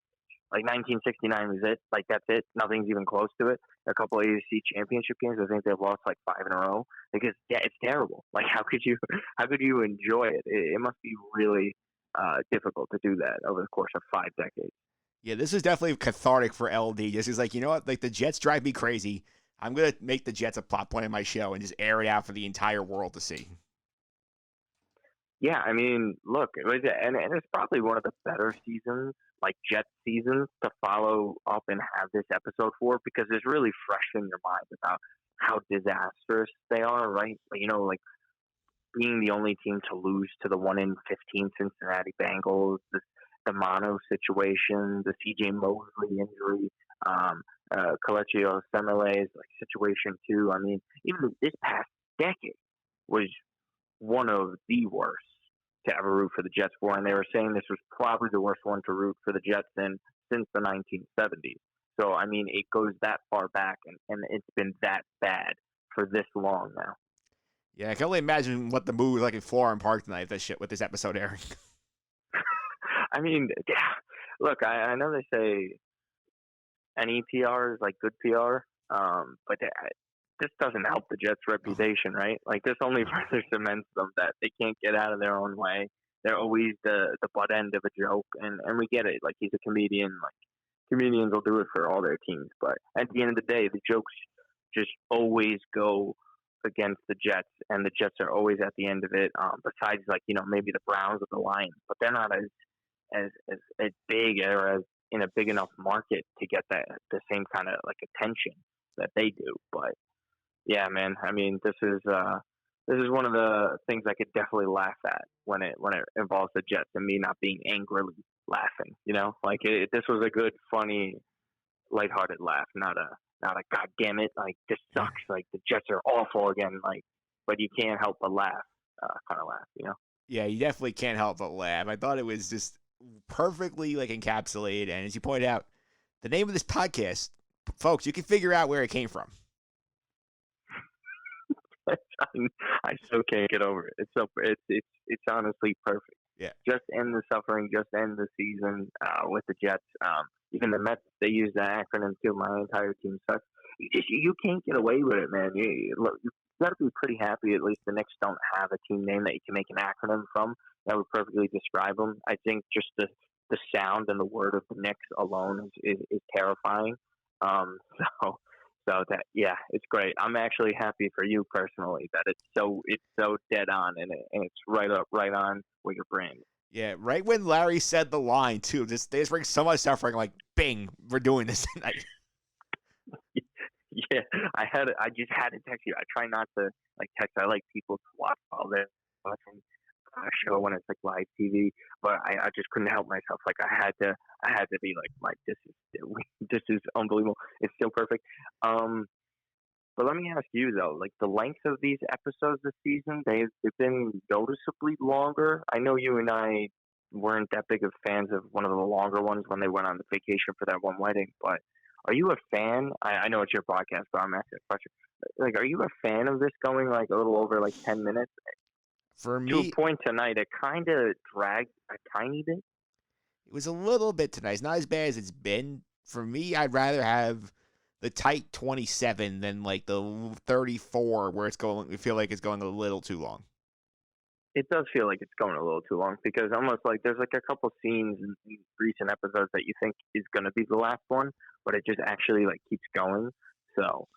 Like 1969 was it. Like that's it. Nothing's even close to it. A couple of AFC championship games. I think they've lost like 5 in a row. Because it's terrible. Like how could you enjoy it? It must be really difficult to do that over the course of 5 decades. Yeah, this is definitely cathartic for LD. Just he's like, you know what? Like the Jets drive me crazy. I'm gonna make the Jets a plot point in my show and just air it out for the entire world to see. Yeah, I mean, look, and it's probably one of the better seasons, like Jets seasons, to follow up and have this episode for, because it's really fresh in your mind about how disastrous they are, right? Like being the only team to lose to the 1-15 Cincinnati Bengals, the Mono situation, the C.J. Mosley injury, Kelechi Osemele's situation too. I mean, even this past decade was one of the worst to ever root for the Jets for, and they were saying this was probably the worst one to root for the Jets in since the 1970s. So, I mean, it goes that far back, and it's been that bad for this long now. Yeah, I can only imagine what the mood was like in Florham Park tonight with this episode airing. I mean, yeah. Look, I know they say any PR is like good PR, But this doesn't help the Jets' reputation, right? Like, this only further cements them that they can't get out of their own way. They're always the butt end of a joke, and we get it. Like, he's a comedian. Like, comedians will do it for all their teams, but at the end of the day, the jokes just always go against the Jets, and the Jets are always at the end of it. Besides, like, maybe the Browns or the Lions, but they're not as big or as in a big enough market to get the same kind of like attention that they do. But yeah, man, I mean, this is one of the things I could definitely laugh at when it involves the Jets and me not being angrily laughing. Like this was a good, funny, lighthearted laugh, not a God damn it, like this sucks, like the Jets are awful again, like, but you can't help but laugh, kind of laugh. Yeah, you definitely can't help but laugh. I thought it was just perfectly like encapsulated, and as you pointed out, the name of this podcast, folks, you can figure out where it came from. I still can't get over it. It's honestly perfect. Yeah. Just end the suffering. Just end the season with the Jets. Even the Mets, they use that acronym too. My entire team sucks. You can't get away with it, man. You got to be pretty happy. At least the Knicks don't have a team name that you can make an acronym from that would perfectly describe them. I think just the sound and the word of the Knicks alone is terrifying. So that, yeah, it's great. I'm actually happy for you personally that it's so dead on and it's right on with your brand. Yeah, right when Larry said the line too, they just bring so much suffering. Like, bing, we're doing this tonight. Yeah, I just had to text you. I try not to like text. I like people to watch all this watching a show when it's like live TV, but I just couldn't help myself. Like I had to be like, Mike, this is unbelievable. It's so perfect. But let me ask you though, like the length of these episodes this season, they've been noticeably longer. I know you and I weren't that big of fans of one of the longer ones when they went on the vacation for that one wedding, but are you a fan? I know it's your podcast, but I'm asking a question. Like, are you a fan of this going like a little over like 10 minutes? For me, to a point tonight, it kind of dragged a tiny bit. It was a little bit tonight. It's not as bad as it's been. For me, I'd rather have the tight 27 than like the 34 where it's going. We feel like it's going a little too long. It does feel like it's going a little too long because almost like there's like a couple scenes in recent episodes that you think is going to be the last one, but it just actually like keeps going. So,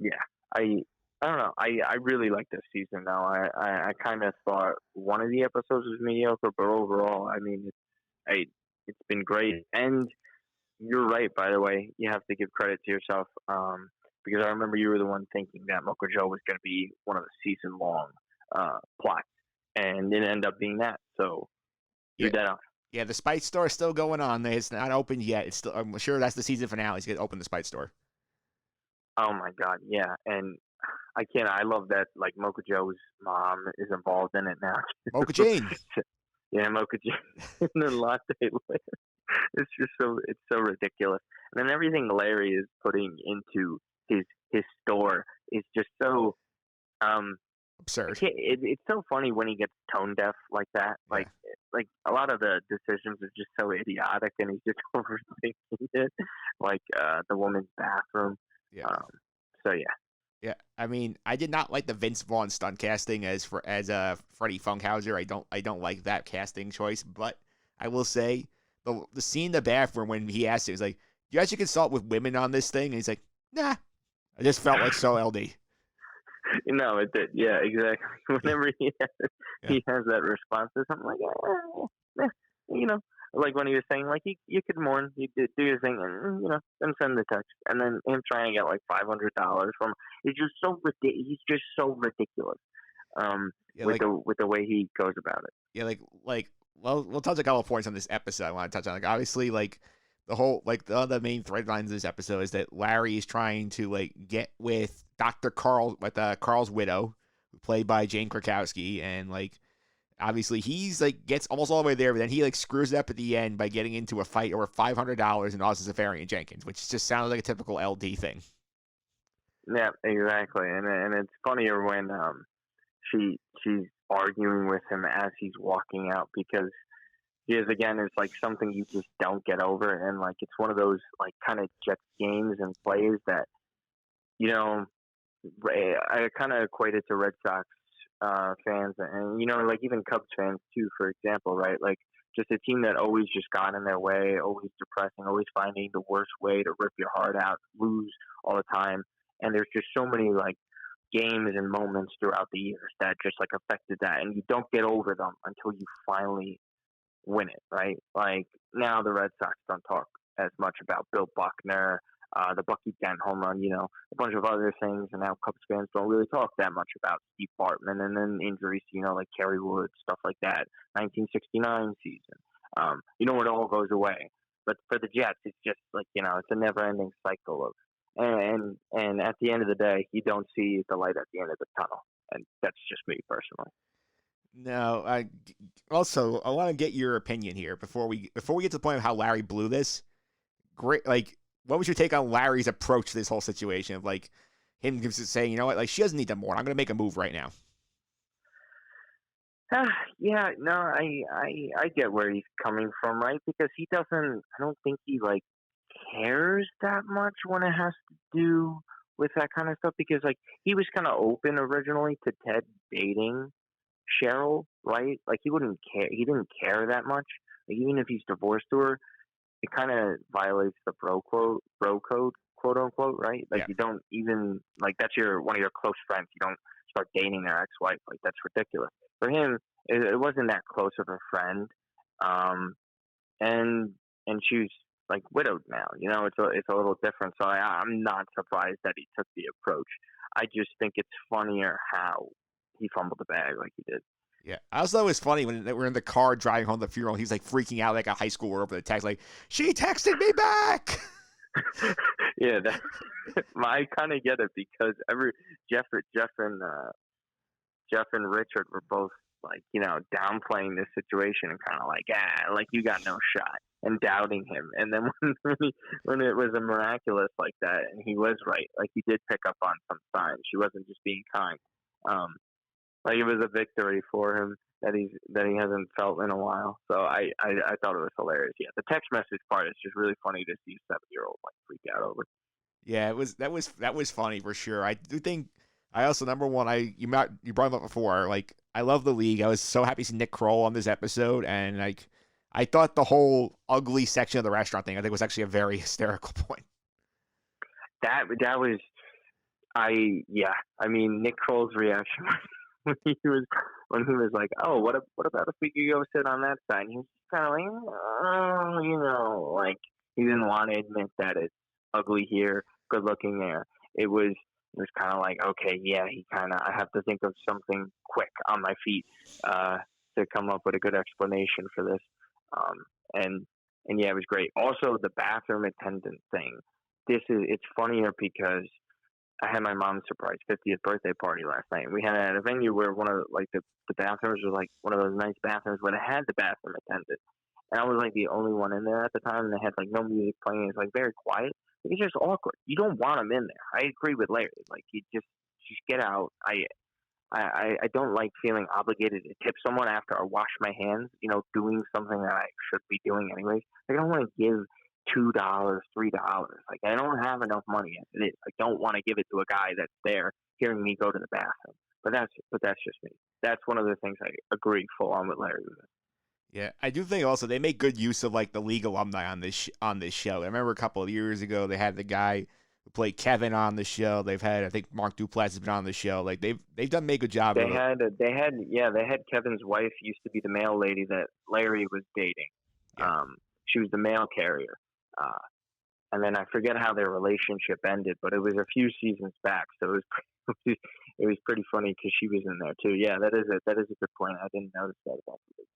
yeah, I don't know. I really like this season now. I kind of thought one of the episodes was mediocre, but overall, I mean, it's been great. And you're right, by the way. You have to give credit to yourself because I remember you were the one thinking that Mocha Joe was going to be one of the season-long plots, and it ended up being that. So you're dead on. Yeah, the Spite Store is still going on. It's not open yet. It's still. I'm sure that's the season finale. He's going to open the Spite Store. Oh my God, yeah, and I love that. Like Mocha Joe's mom is involved in it now. Mocha Jane. Yeah, Mocha Jane. And then latte later. It's just so ridiculous. And then everything Larry is putting into his store is just so absurd. It's so funny when he gets tone deaf like that. Like a lot of the decisions are just so idiotic, and he's just overthinking it. Like the woman's bathroom. Yeah. So yeah. Yeah, I mean, I did not like the Vince Vaughn stunt casting as Freddie Funkhauser. I don't like that casting choice, but I will say the scene in the bathroom when he asked him, he's like, "You actually consult with women on this thing?" And he's like, "Nah." I just felt like so LD. No, it did. Yeah, exactly. Whenever he has that response to something like, like when he was saying like you could mourn, you do your thing, and then send the text, and then him trying to get like $500 from it's just so he's just so ridiculous. With the way he goes about it. Yeah, well, we'll touch a couple of points on this episode I want to touch on. Like obviously, like the whole the main thread lines of this episode is that Larry is trying to like get with Dr. Carl with Carl's widow, played by Jane Krakowski, and like obviously he's like gets almost all the way there, but then he like screws it up at the end by getting into a fight over $500 in Austin Safari and Jenkins, which just sounds like a typical LD thing. Yeah, exactly, and it's funnier when she's arguing with him as he's walking out because Because again, it's like something you just don't get over, and like it's one of those like kind of Jets games and plays that you know I kind of equate it to Red Sox fans, and like even Cubs fans too, for example, right? Like just a team that always just got in their way, always depressing, always finding the worst way to rip your heart out, lose all the time, and there's just so many like games and moments throughout the years that just like affected that, and you don't get over them until you finally win it, right? Like now the Red Sox don't talk as much about Bill Buckner, the Bucky Dent home run, a bunch of other things, and now Cubs fans don't really talk that much about Steve Bartman and then injuries, like Kerry Wood, stuff like that, 1969 season. It all goes away. But for the Jets, it's just like, it's a never-ending cycle of, and at the end of the day, you don't see the light at the end of the tunnel. And that's just me personally. No, I want to get your opinion here before we get to the point of how Larry blew this. Great, like, what was your take on Larry's approach to this whole situation of like him just saying, you know what, like she doesn't need them more. I'm gonna make a move right now. Yeah, no, I get where he's coming from, right? Because he doesn't. I don't think he like cares that much when it has to do with that kind of stuff. Because like he was kind of open originally to Ted dating Cheryl, right? Like he wouldn't care. He didn't care that much. Like, even if he's divorced to her, it kind of violates the bro code, quote unquote, right? Like you don't even like that's one of your close friends. You don't start dating their ex-wife. Like that's ridiculous. For him, it wasn't that close of a friend, and she's like widowed now. It's a little different. So I'm not surprised that he took the approach. I just think it's funnier how he fumbled the bag like he did. Yeah, I also thought it was funny when we're in the car driving home to the funeral. He's like freaking out like a high schooler over the text, like she texted me back. Yeah, I kind of get it because Jeff and Richard were both like downplaying this situation and kind of like you got no shot and doubting him. And then when it was a miraculous like that and he was right, like he did pick up on some signs. She wasn't just being kind. Like it was a victory for him that he hasn't felt in a while. So I thought it was hilarious. Yeah, the text message part is just really funny to see a 7-year-old like freak out over. Yeah, that was funny for sure. I do think I also number one you brought him up before. Like I love the league. I was so happy to see Nick Kroll on this episode, and like I thought the whole ugly section of the restaurant thing I think was actually a very hysterical point. That was I mean Nick Kroll's reaction. When he was like, oh, what about if we could go sit on that side? He was kind of like, like he didn't want to admit that it's ugly here, good looking there. It was kind of like, okay, yeah, I have to think of something quick on my feet to come up with a good explanation for this. And yeah, it was great. Also, the bathroom attendant thing. It's funnier because I had my mom's surprise 50th birthday party last night. We had it at a venue where one of like the bathrooms was like one of those nice bathrooms where they had the bathroom attendant. And I was like the only one in there at the time, and they had like no music playing. It's like very quiet. It's just awkward. You don't want them in there. I agree with Larry. Like you just get out. I don't like feeling obligated to tip someone after I wash my hands. Doing something that I should be doing anyways. Like, I don't want to give $2, $3. Like I don't have enough money as it is. I don't want to give it to a guy that's there hearing me go to the bathroom. But that's just me. That's one of the things I agree full on with Larry with. Yeah, I do think also they make good use of like the league alumni on this show. I remember a couple of years ago they had the guy who played Kevin on the show. They've had I think Mark Duplass has been on the show. Like they've done a good job. They had Kevin's wife used to be the mail lady that Larry was dating. Yeah. She was the mail carrier. And then I forget how their relationship ended, but it was a few seasons back, so it was pretty funny because she was in there too. Yeah, that is a good point. I didn't notice that about it.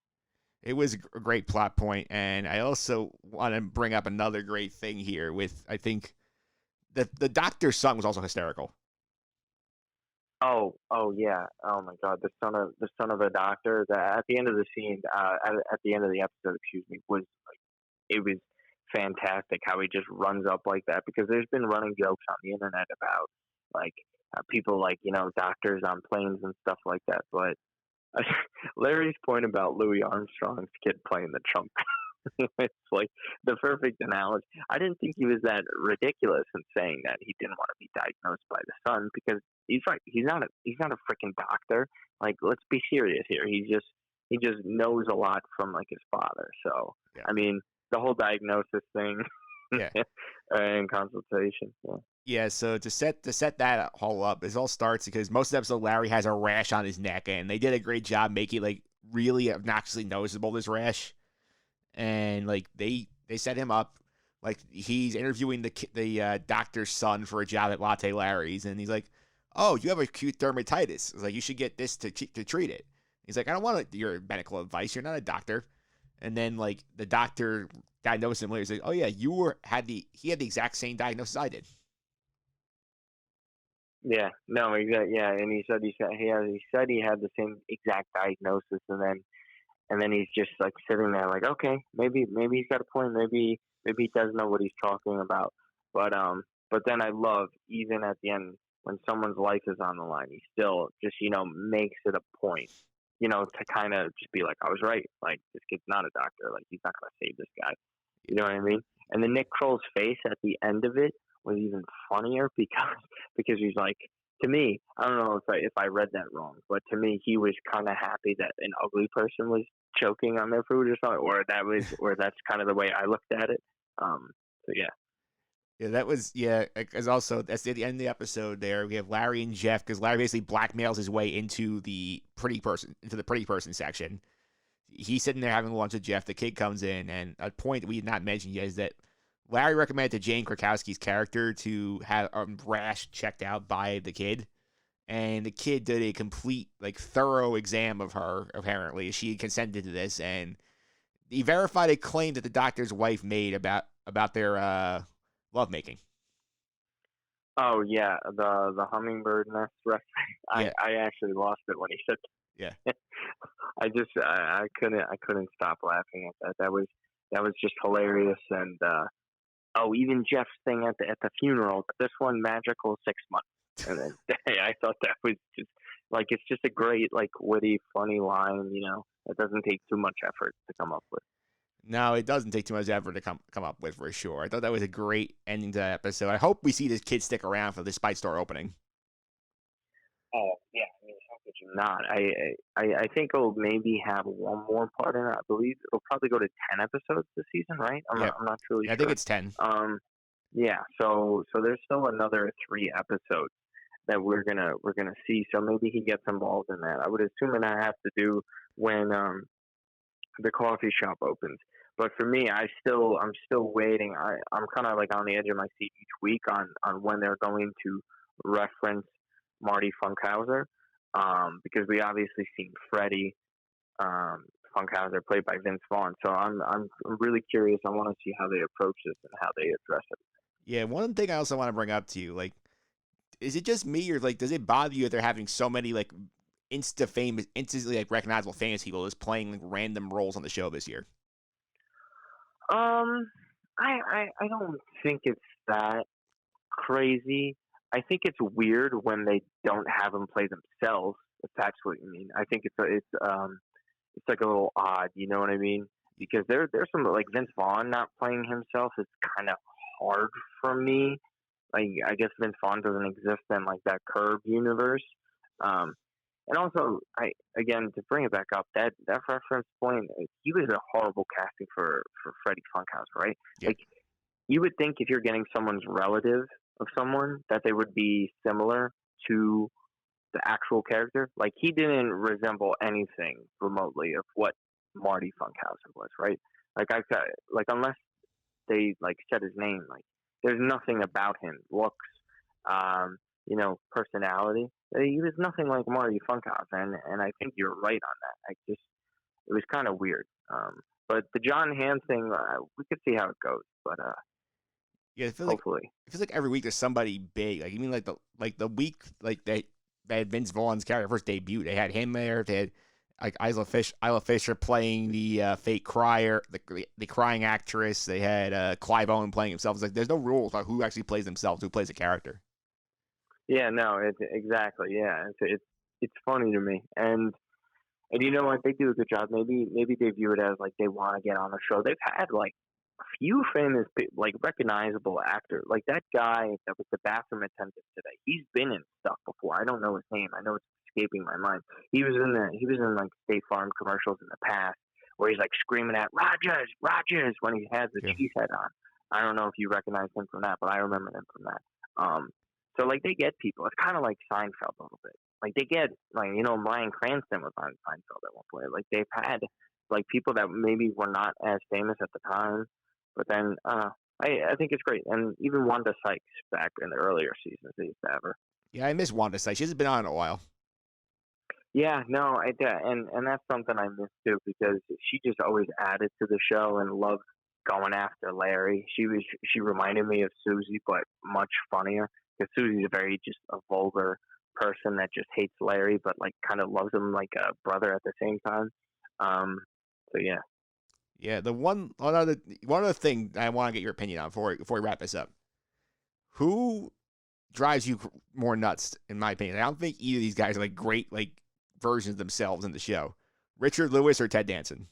It was a great plot point, and I also want to bring up another great thing here with I think the doctor's son was also hysterical. Oh yeah. Oh my God, the son of a doctor. That at the end of the scene, at the end of the episode, was like it was fantastic how he just runs up like that, because there's been running jokes on the internet about like people like doctors on planes and stuff like that, but Larry's point about Louis Armstrong's kid playing the trump. It's like the perfect analogy. I didn't think he was that ridiculous in saying that he didn't want to be diagnosed by the son, because he's right. He's not a freaking doctor. Like, let's be serious here. He just knows a lot from like his father. So Yeah. I mean, the whole diagnosis thing, Yeah. and consultation. Yeah. Yeah, so to set that all up, it all starts because most of the episode Larry has a rash on his neck, and they did a great job making it like really obnoxiously noticeable, this rash. And like they set him up, like he's interviewing the doctor's son for a job at Latte Larry's, and he's like, "Oh, you have acute dermatitis. It's like you should get this to treat it." He's like, "I don't want your medical advice. You're not a doctor." And then like the doctor diagnosed him later. He's like, "Oh yeah, he had the exact same diagnosis I did." Yeah, no, exactly. Yeah, and he said he had the same exact diagnosis, and then he's just like sitting there, like, okay, maybe he's got a point, maybe he does know what he's talking about, but then I love, even at the end when someone's life is on the line, he still just makes it a point, to kind of just be like, I was right, like this kid's not a doctor, like he's not gonna save this guy, you know what I mean? And then Nick Kroll's face at the end of it was even funnier because he's like, to me, I don't know if I read that wrong, but to me, he was kind of happy that an ugly person was choking on their food or something, or that's kind of the way I looked at it. So yeah. Yeah, that was, yeah, because also, that's at the end of the episode there, we have Larry and Jeff, because Larry basically blackmails his way into the pretty person section. He's sitting there having lunch with Jeff, the kid comes in, and a point that we had not mentioned yet is that Larry recommended to Jane Krakowski's character to have a rash checked out by the kid, and the kid did a complete, like, thorough exam of her, apparently. She consented to this, and he verified a claim that the doctor's wife made about their lovemaking. Oh yeah, the hummingbird nest reference. Yeah. I actually lost it when he said that. Yeah. I couldn't stop laughing at that. That was just hilarious. And even Jeff's thing at the funeral. This one, magical 6 months. And then I thought that was just like, it's just a great, like, witty, funny line. It doesn't take too much effort to come up with. No, it doesn't take too much effort to come up with, for sure. I thought that was a great ending to that episode. I hope we see this kid stick around for the Spite Store opening. Oh yeah, I mean, how could you not? I think it'll maybe have one more part in it. I believe it'll probably go to 10 episodes this season, right? I'm not really sure. I think it's 10. Yeah. So there's still another 3 episodes that we're gonna see. So maybe he gets involved in that. I would assume it have to do when the coffee shop opens. But for me, I'm still waiting. I'm kind of like on the edge of my seat each week on when they're going to reference Marty Funkhauser, because we obviously seen Freddie Funkhauser played by Vince Vaughn. So I'm really curious. I want to see how they approach this and how they address it. Yeah, one thing I also want to bring up to you, like, is it just me, or like, does it bother you that they're having so many like instantly like recognizable famous people just playing like random roles on the show this year? I don't think it's that crazy. I think it's weird when they don't have them play themselves, if that's what you mean. I think it's like a little odd, you know what I mean? Because there's some, like, Vince Vaughn not playing himself is kind of hard for me. Like, I guess Vince Vaughn doesn't exist in like that Curb universe. And also, again, to bring it back up, that reference point, he was a horrible casting for Freddie Funkhauser, right? Yeah. Like, you would think if you're getting someone's relative of someone that they would be similar to the actual character. Like, he didn't resemble anything remotely of what Marty Funkhauser was, right? Like, unless they like said his name, like, there's nothing about him, looks, personality. He was nothing like Marty Funkhauser, and I think you're right on that. It was kind of weird. But the John Hamm thing, we could see how it goes. But yeah, hopefully, it feels like every week there's somebody big. Like, you mean like the week like they had Vince Vaughn's character first debut. They had him there. They had like Isla Fisher playing the fake crier, the crying actress. They had Clive Owen playing himself. It's like there's no rules about who actually plays themselves, who plays a character. Yeah, no, exactly. Yeah, it's funny to me, and And you know what? They do a good job. Maybe they view it as like they want to get on the show. They've had like a few famous, like recognizable actors. Like that guy that was the bathroom attendant today. He's been in stuff before. I don't know his name. I know it's escaping my mind. He was in like State Farm commercials in the past where he's like screaming at Rogers, Rogers when he has the cheese head on. I don't know if you recognize him from that, but I remember him from that. So like they get people. It's kind of like Seinfeld a little bit. Like they get like Bryan Cranston was on Seinfeld at one point. Like they've had like people that maybe were not as famous at the time, but then I think it's great. And even Wanda Sykes back in the earlier seasons they used to have her. Yeah, I miss Wanda Sykes. She hasn't been on in a while. Yeah, no, and that's something I miss too because she just always added to the show and loved going after Larry. She reminded me of Susie, but much funnier because Susie's just a vulgar person that just hates Larry, but like kind of loves him like a brother at the same time. So yeah. Yeah, the one other thing I want to get your opinion on before we wrap this up. Who drives you more nuts, in my opinion? I don't think either of these guys are like great like versions of themselves in the show. Richard Lewis or Ted Danson?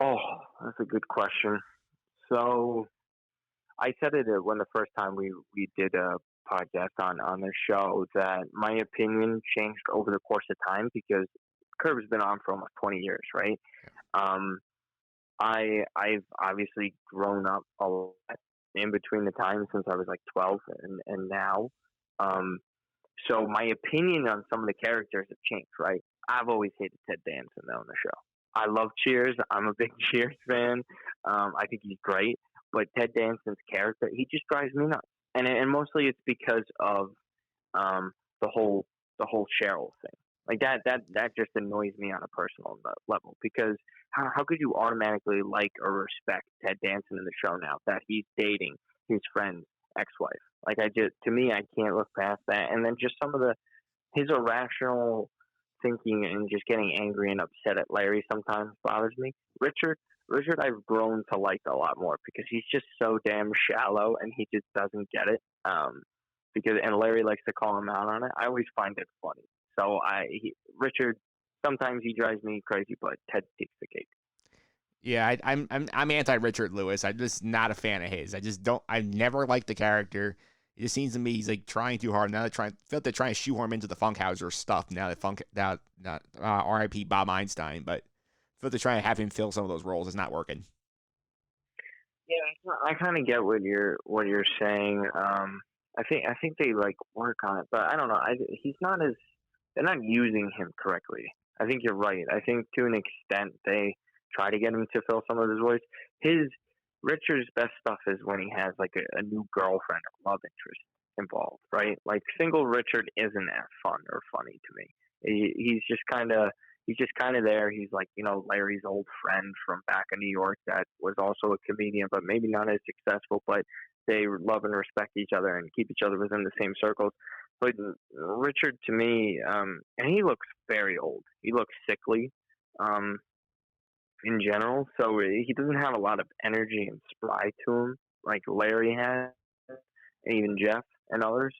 Oh, that's a good question. So I said it when the first time we did a podcast on the show that my opinion changed over the course of time because Curb has been on for almost 20 years, right? I've obviously grown up a lot in between the time since I was like 12 and now. So my opinion on some of the characters have changed, right? I've always hated Ted Danson though on the show. I love Cheers. I'm a big Cheers fan. I think he's great. But Ted Danson's character, he just drives me nuts. And mostly it's because of the whole Cheryl thing. Like that just annoys me on a personal level because how could you automatically like or respect Ted Danson in the show now that he's dating his friend's ex-wife? Like to me, I can't look past that. And then just some of his irrational thinking and just getting angry and upset at Larry sometimes bothers me. Richard, I've grown to like a lot more because he's just so damn shallow and he just doesn't get it. And Larry likes to call him out on it. I always find it funny. So Richard, sometimes he drives me crazy, but Ted takes the cake. Yeah, I'm anti Richard Lewis. I'm just not a fan of his. I've never liked the character. It just seems to me he's like trying too hard. Now feel like they're trying to shoehorn him into the Funkhauser stuff. Now that R.I.P. Bob Einstein, but I feel like they're trying to have him fill some of those roles. It's not working. Yeah, I kind of get what you're saying. I think they like work on it, but I don't know. They're not using him correctly. I think you're right. I think to an extent they try to get him to fill some of his voice. Richard's best stuff is when he has like a new girlfriend or love interest involved, right? Like single Richard isn't that fun or funny to me. He's just kind of there. He's like, Larry's old friend from back in New York that was also a comedian, but maybe not as successful, but they love and respect each other and keep each other within the same circles. But Richard, to me, and he looks very old. He looks sickly in general. So he doesn't have a lot of energy and spry to him like Larry has, and even Jeff and others.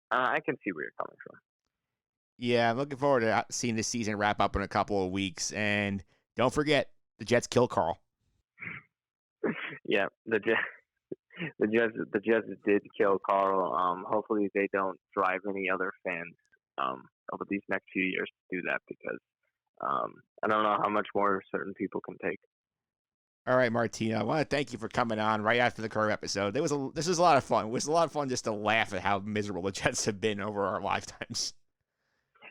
I can see where you're coming from. Yeah, I'm looking forward to seeing this season wrap up in a couple of weeks. And don't forget, the Jets kill Carl. Yeah, the Jets did kill Carl. Hopefully they don't drive any other fans over these next few years to do that because I don't know how much more certain people can take. All right, Martino, I want to thank you for coming on right after the Curb episode. This was a lot of fun. It was a lot of fun just to laugh at how miserable the Jets have been over our lifetimes.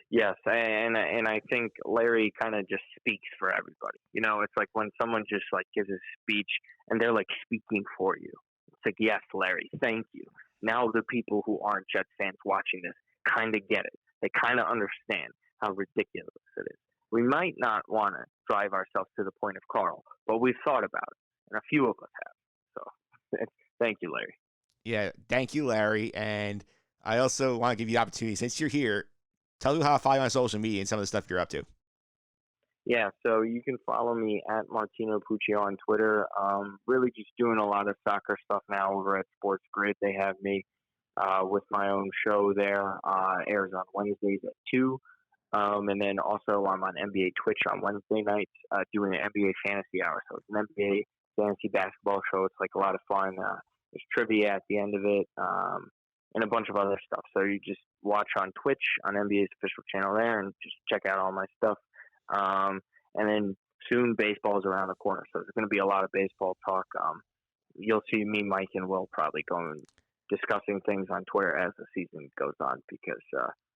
Yes, and I think Larry kind of just speaks for everybody. It's like when someone just like gives a speech and they're like speaking for you. It's like, yes, Larry, thank you. Now the people who aren't Jets fans watching this kind of get it. They kind of understand how ridiculous it is. We might not want to drive ourselves to the point of Carl, but we've thought about it, and a few of us have. So thank you, Larry. Yeah, thank you, Larry. And I also want to give you the opportunity, since you're here, tell me how to follow you on social media and some of the stuff you're up to. Yeah, so you can follow me at Martino Puccio on Twitter. Really just doing a lot of soccer stuff now over at Sports Grid. They have me with my own show there. Airs on Wednesdays at 2. And then also I'm on NBA Twitch on Wednesday nights doing an NBA Fantasy Hour. So it's an NBA fantasy basketball show. It's like a lot of fun. There's trivia at the end of it and a bunch of other stuff. So you just watch on Twitch on NBA's official channel there and just check out all my stuff. And then soon baseball is around the corner. So there's going to be a lot of baseball talk. You'll see me, Mike, and Will probably going discussing things on Twitter as the season goes on because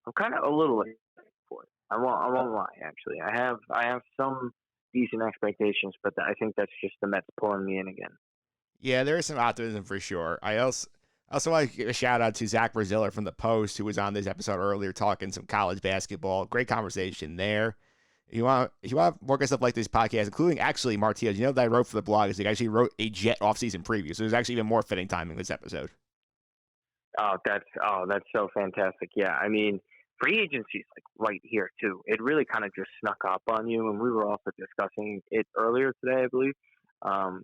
I'm kind of a little excited for it. I won't lie. Actually, I have some decent expectations, but I think that's just the Mets pulling me in again. Yeah, there is some optimism for sure. I also want to give a shout out to Zach Braziller from the Post, who was on this episode earlier talking some college basketball. Great conversation there. If you want more good stuff like this podcast, including actually Martino, you know that I wrote for the blog is he actually wrote a Jet offseason preview, so there's actually even more fitting timing this episode. That's so fantastic. Yeah, I mean, free agency is like right here too. It really kind of just snuck up on you, and we were also discussing it earlier today, I believe,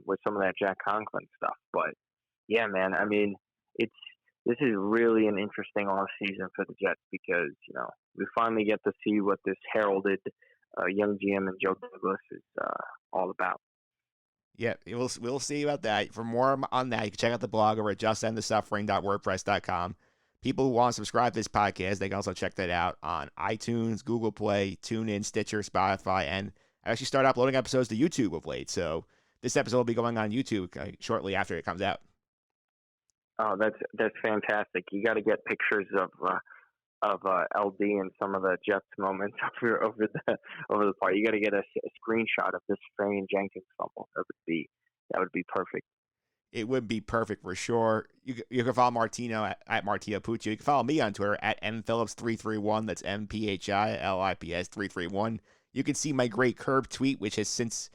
with some of that Jack Conklin stuff. But yeah, man, I mean, this is really an interesting off season for the Jets because we finally get to see what this heralded young GM and Joe Douglas is all about. Yeah, we'll see about that. For more on that, you can check out the blog over at justendthesuffering.wordpress.com. People who want to subscribe to this podcast, they can also check that out on iTunes, Google Play, TuneIn, Stitcher, Spotify, and I actually started uploading episodes to YouTube of late. So this episode will be going on YouTube shortly after it comes out. Oh, that's fantastic. You got to get pictures of LD and some of the Jets moments over the part. You got to get a screenshot of this Strahan Jenkins fumble. That would be perfect. It would be perfect for sure. You can follow Martino at Martino Puccio. You can follow me on Twitter at mphillips331. That's MPHILIPS331. You can see my great curb tweet, which has since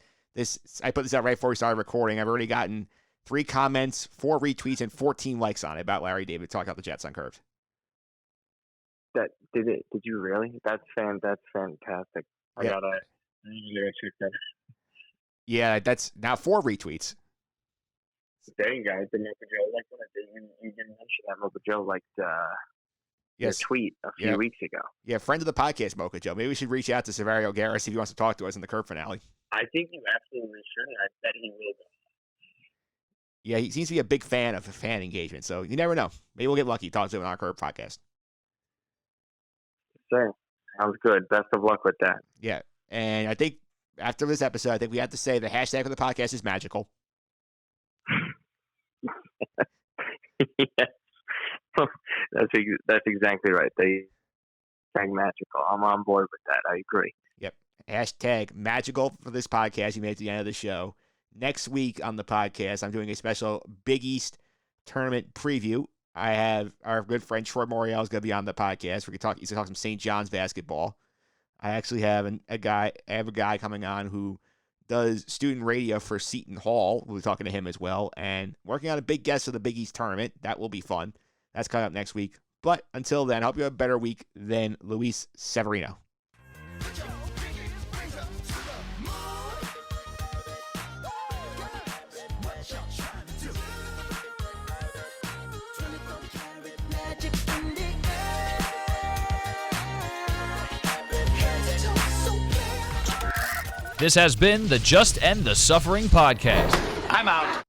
I put this out right before we started recording. I've already gotten 3 comments, 4 retweets, and 14 likes on it about Larry David talking about the Jets on Curved. Did you really? That's fantastic. I gotta check that. Yeah, that's now 4 retweets. There you go. The Mocha Joe, like when you didn't mention that Mocha Joe liked your tweet a few weeks ago. Yeah, friend of the podcast, Mocha Joe. Maybe we should reach out to Severio Garris if he wants to talk to us in the Curve finale. I think you absolutely should. I bet he will. Yeah, he seems to be a big fan of fan engagement, so you never know. Maybe we'll get lucky talking to him on our Curve podcast. Sure. Sounds good. Best of luck with that. Yeah, and I think after this episode, I think we have to say the hashtag for the podcast is magical. Yes. That's exactly right. They hashtag magical. I'm on board with that. I agree. Yep. Hashtag magical for this podcast. You made it to the end of the show. Next week on the podcast, I'm doing a special Big East tournament preview. I have our good friend Troy Morial is going to be on the podcast. He's going to talk some St. John's basketball. I actually have a guy coming on who does student radio for Seton Hall. We'll be talking to him as well, and working on a big guest for the Big East tournament. That will be fun. That's coming up next week. But until then, I hope you have a better week than Luis Severino. This has been the Just End the Suffering podcast. I'm out.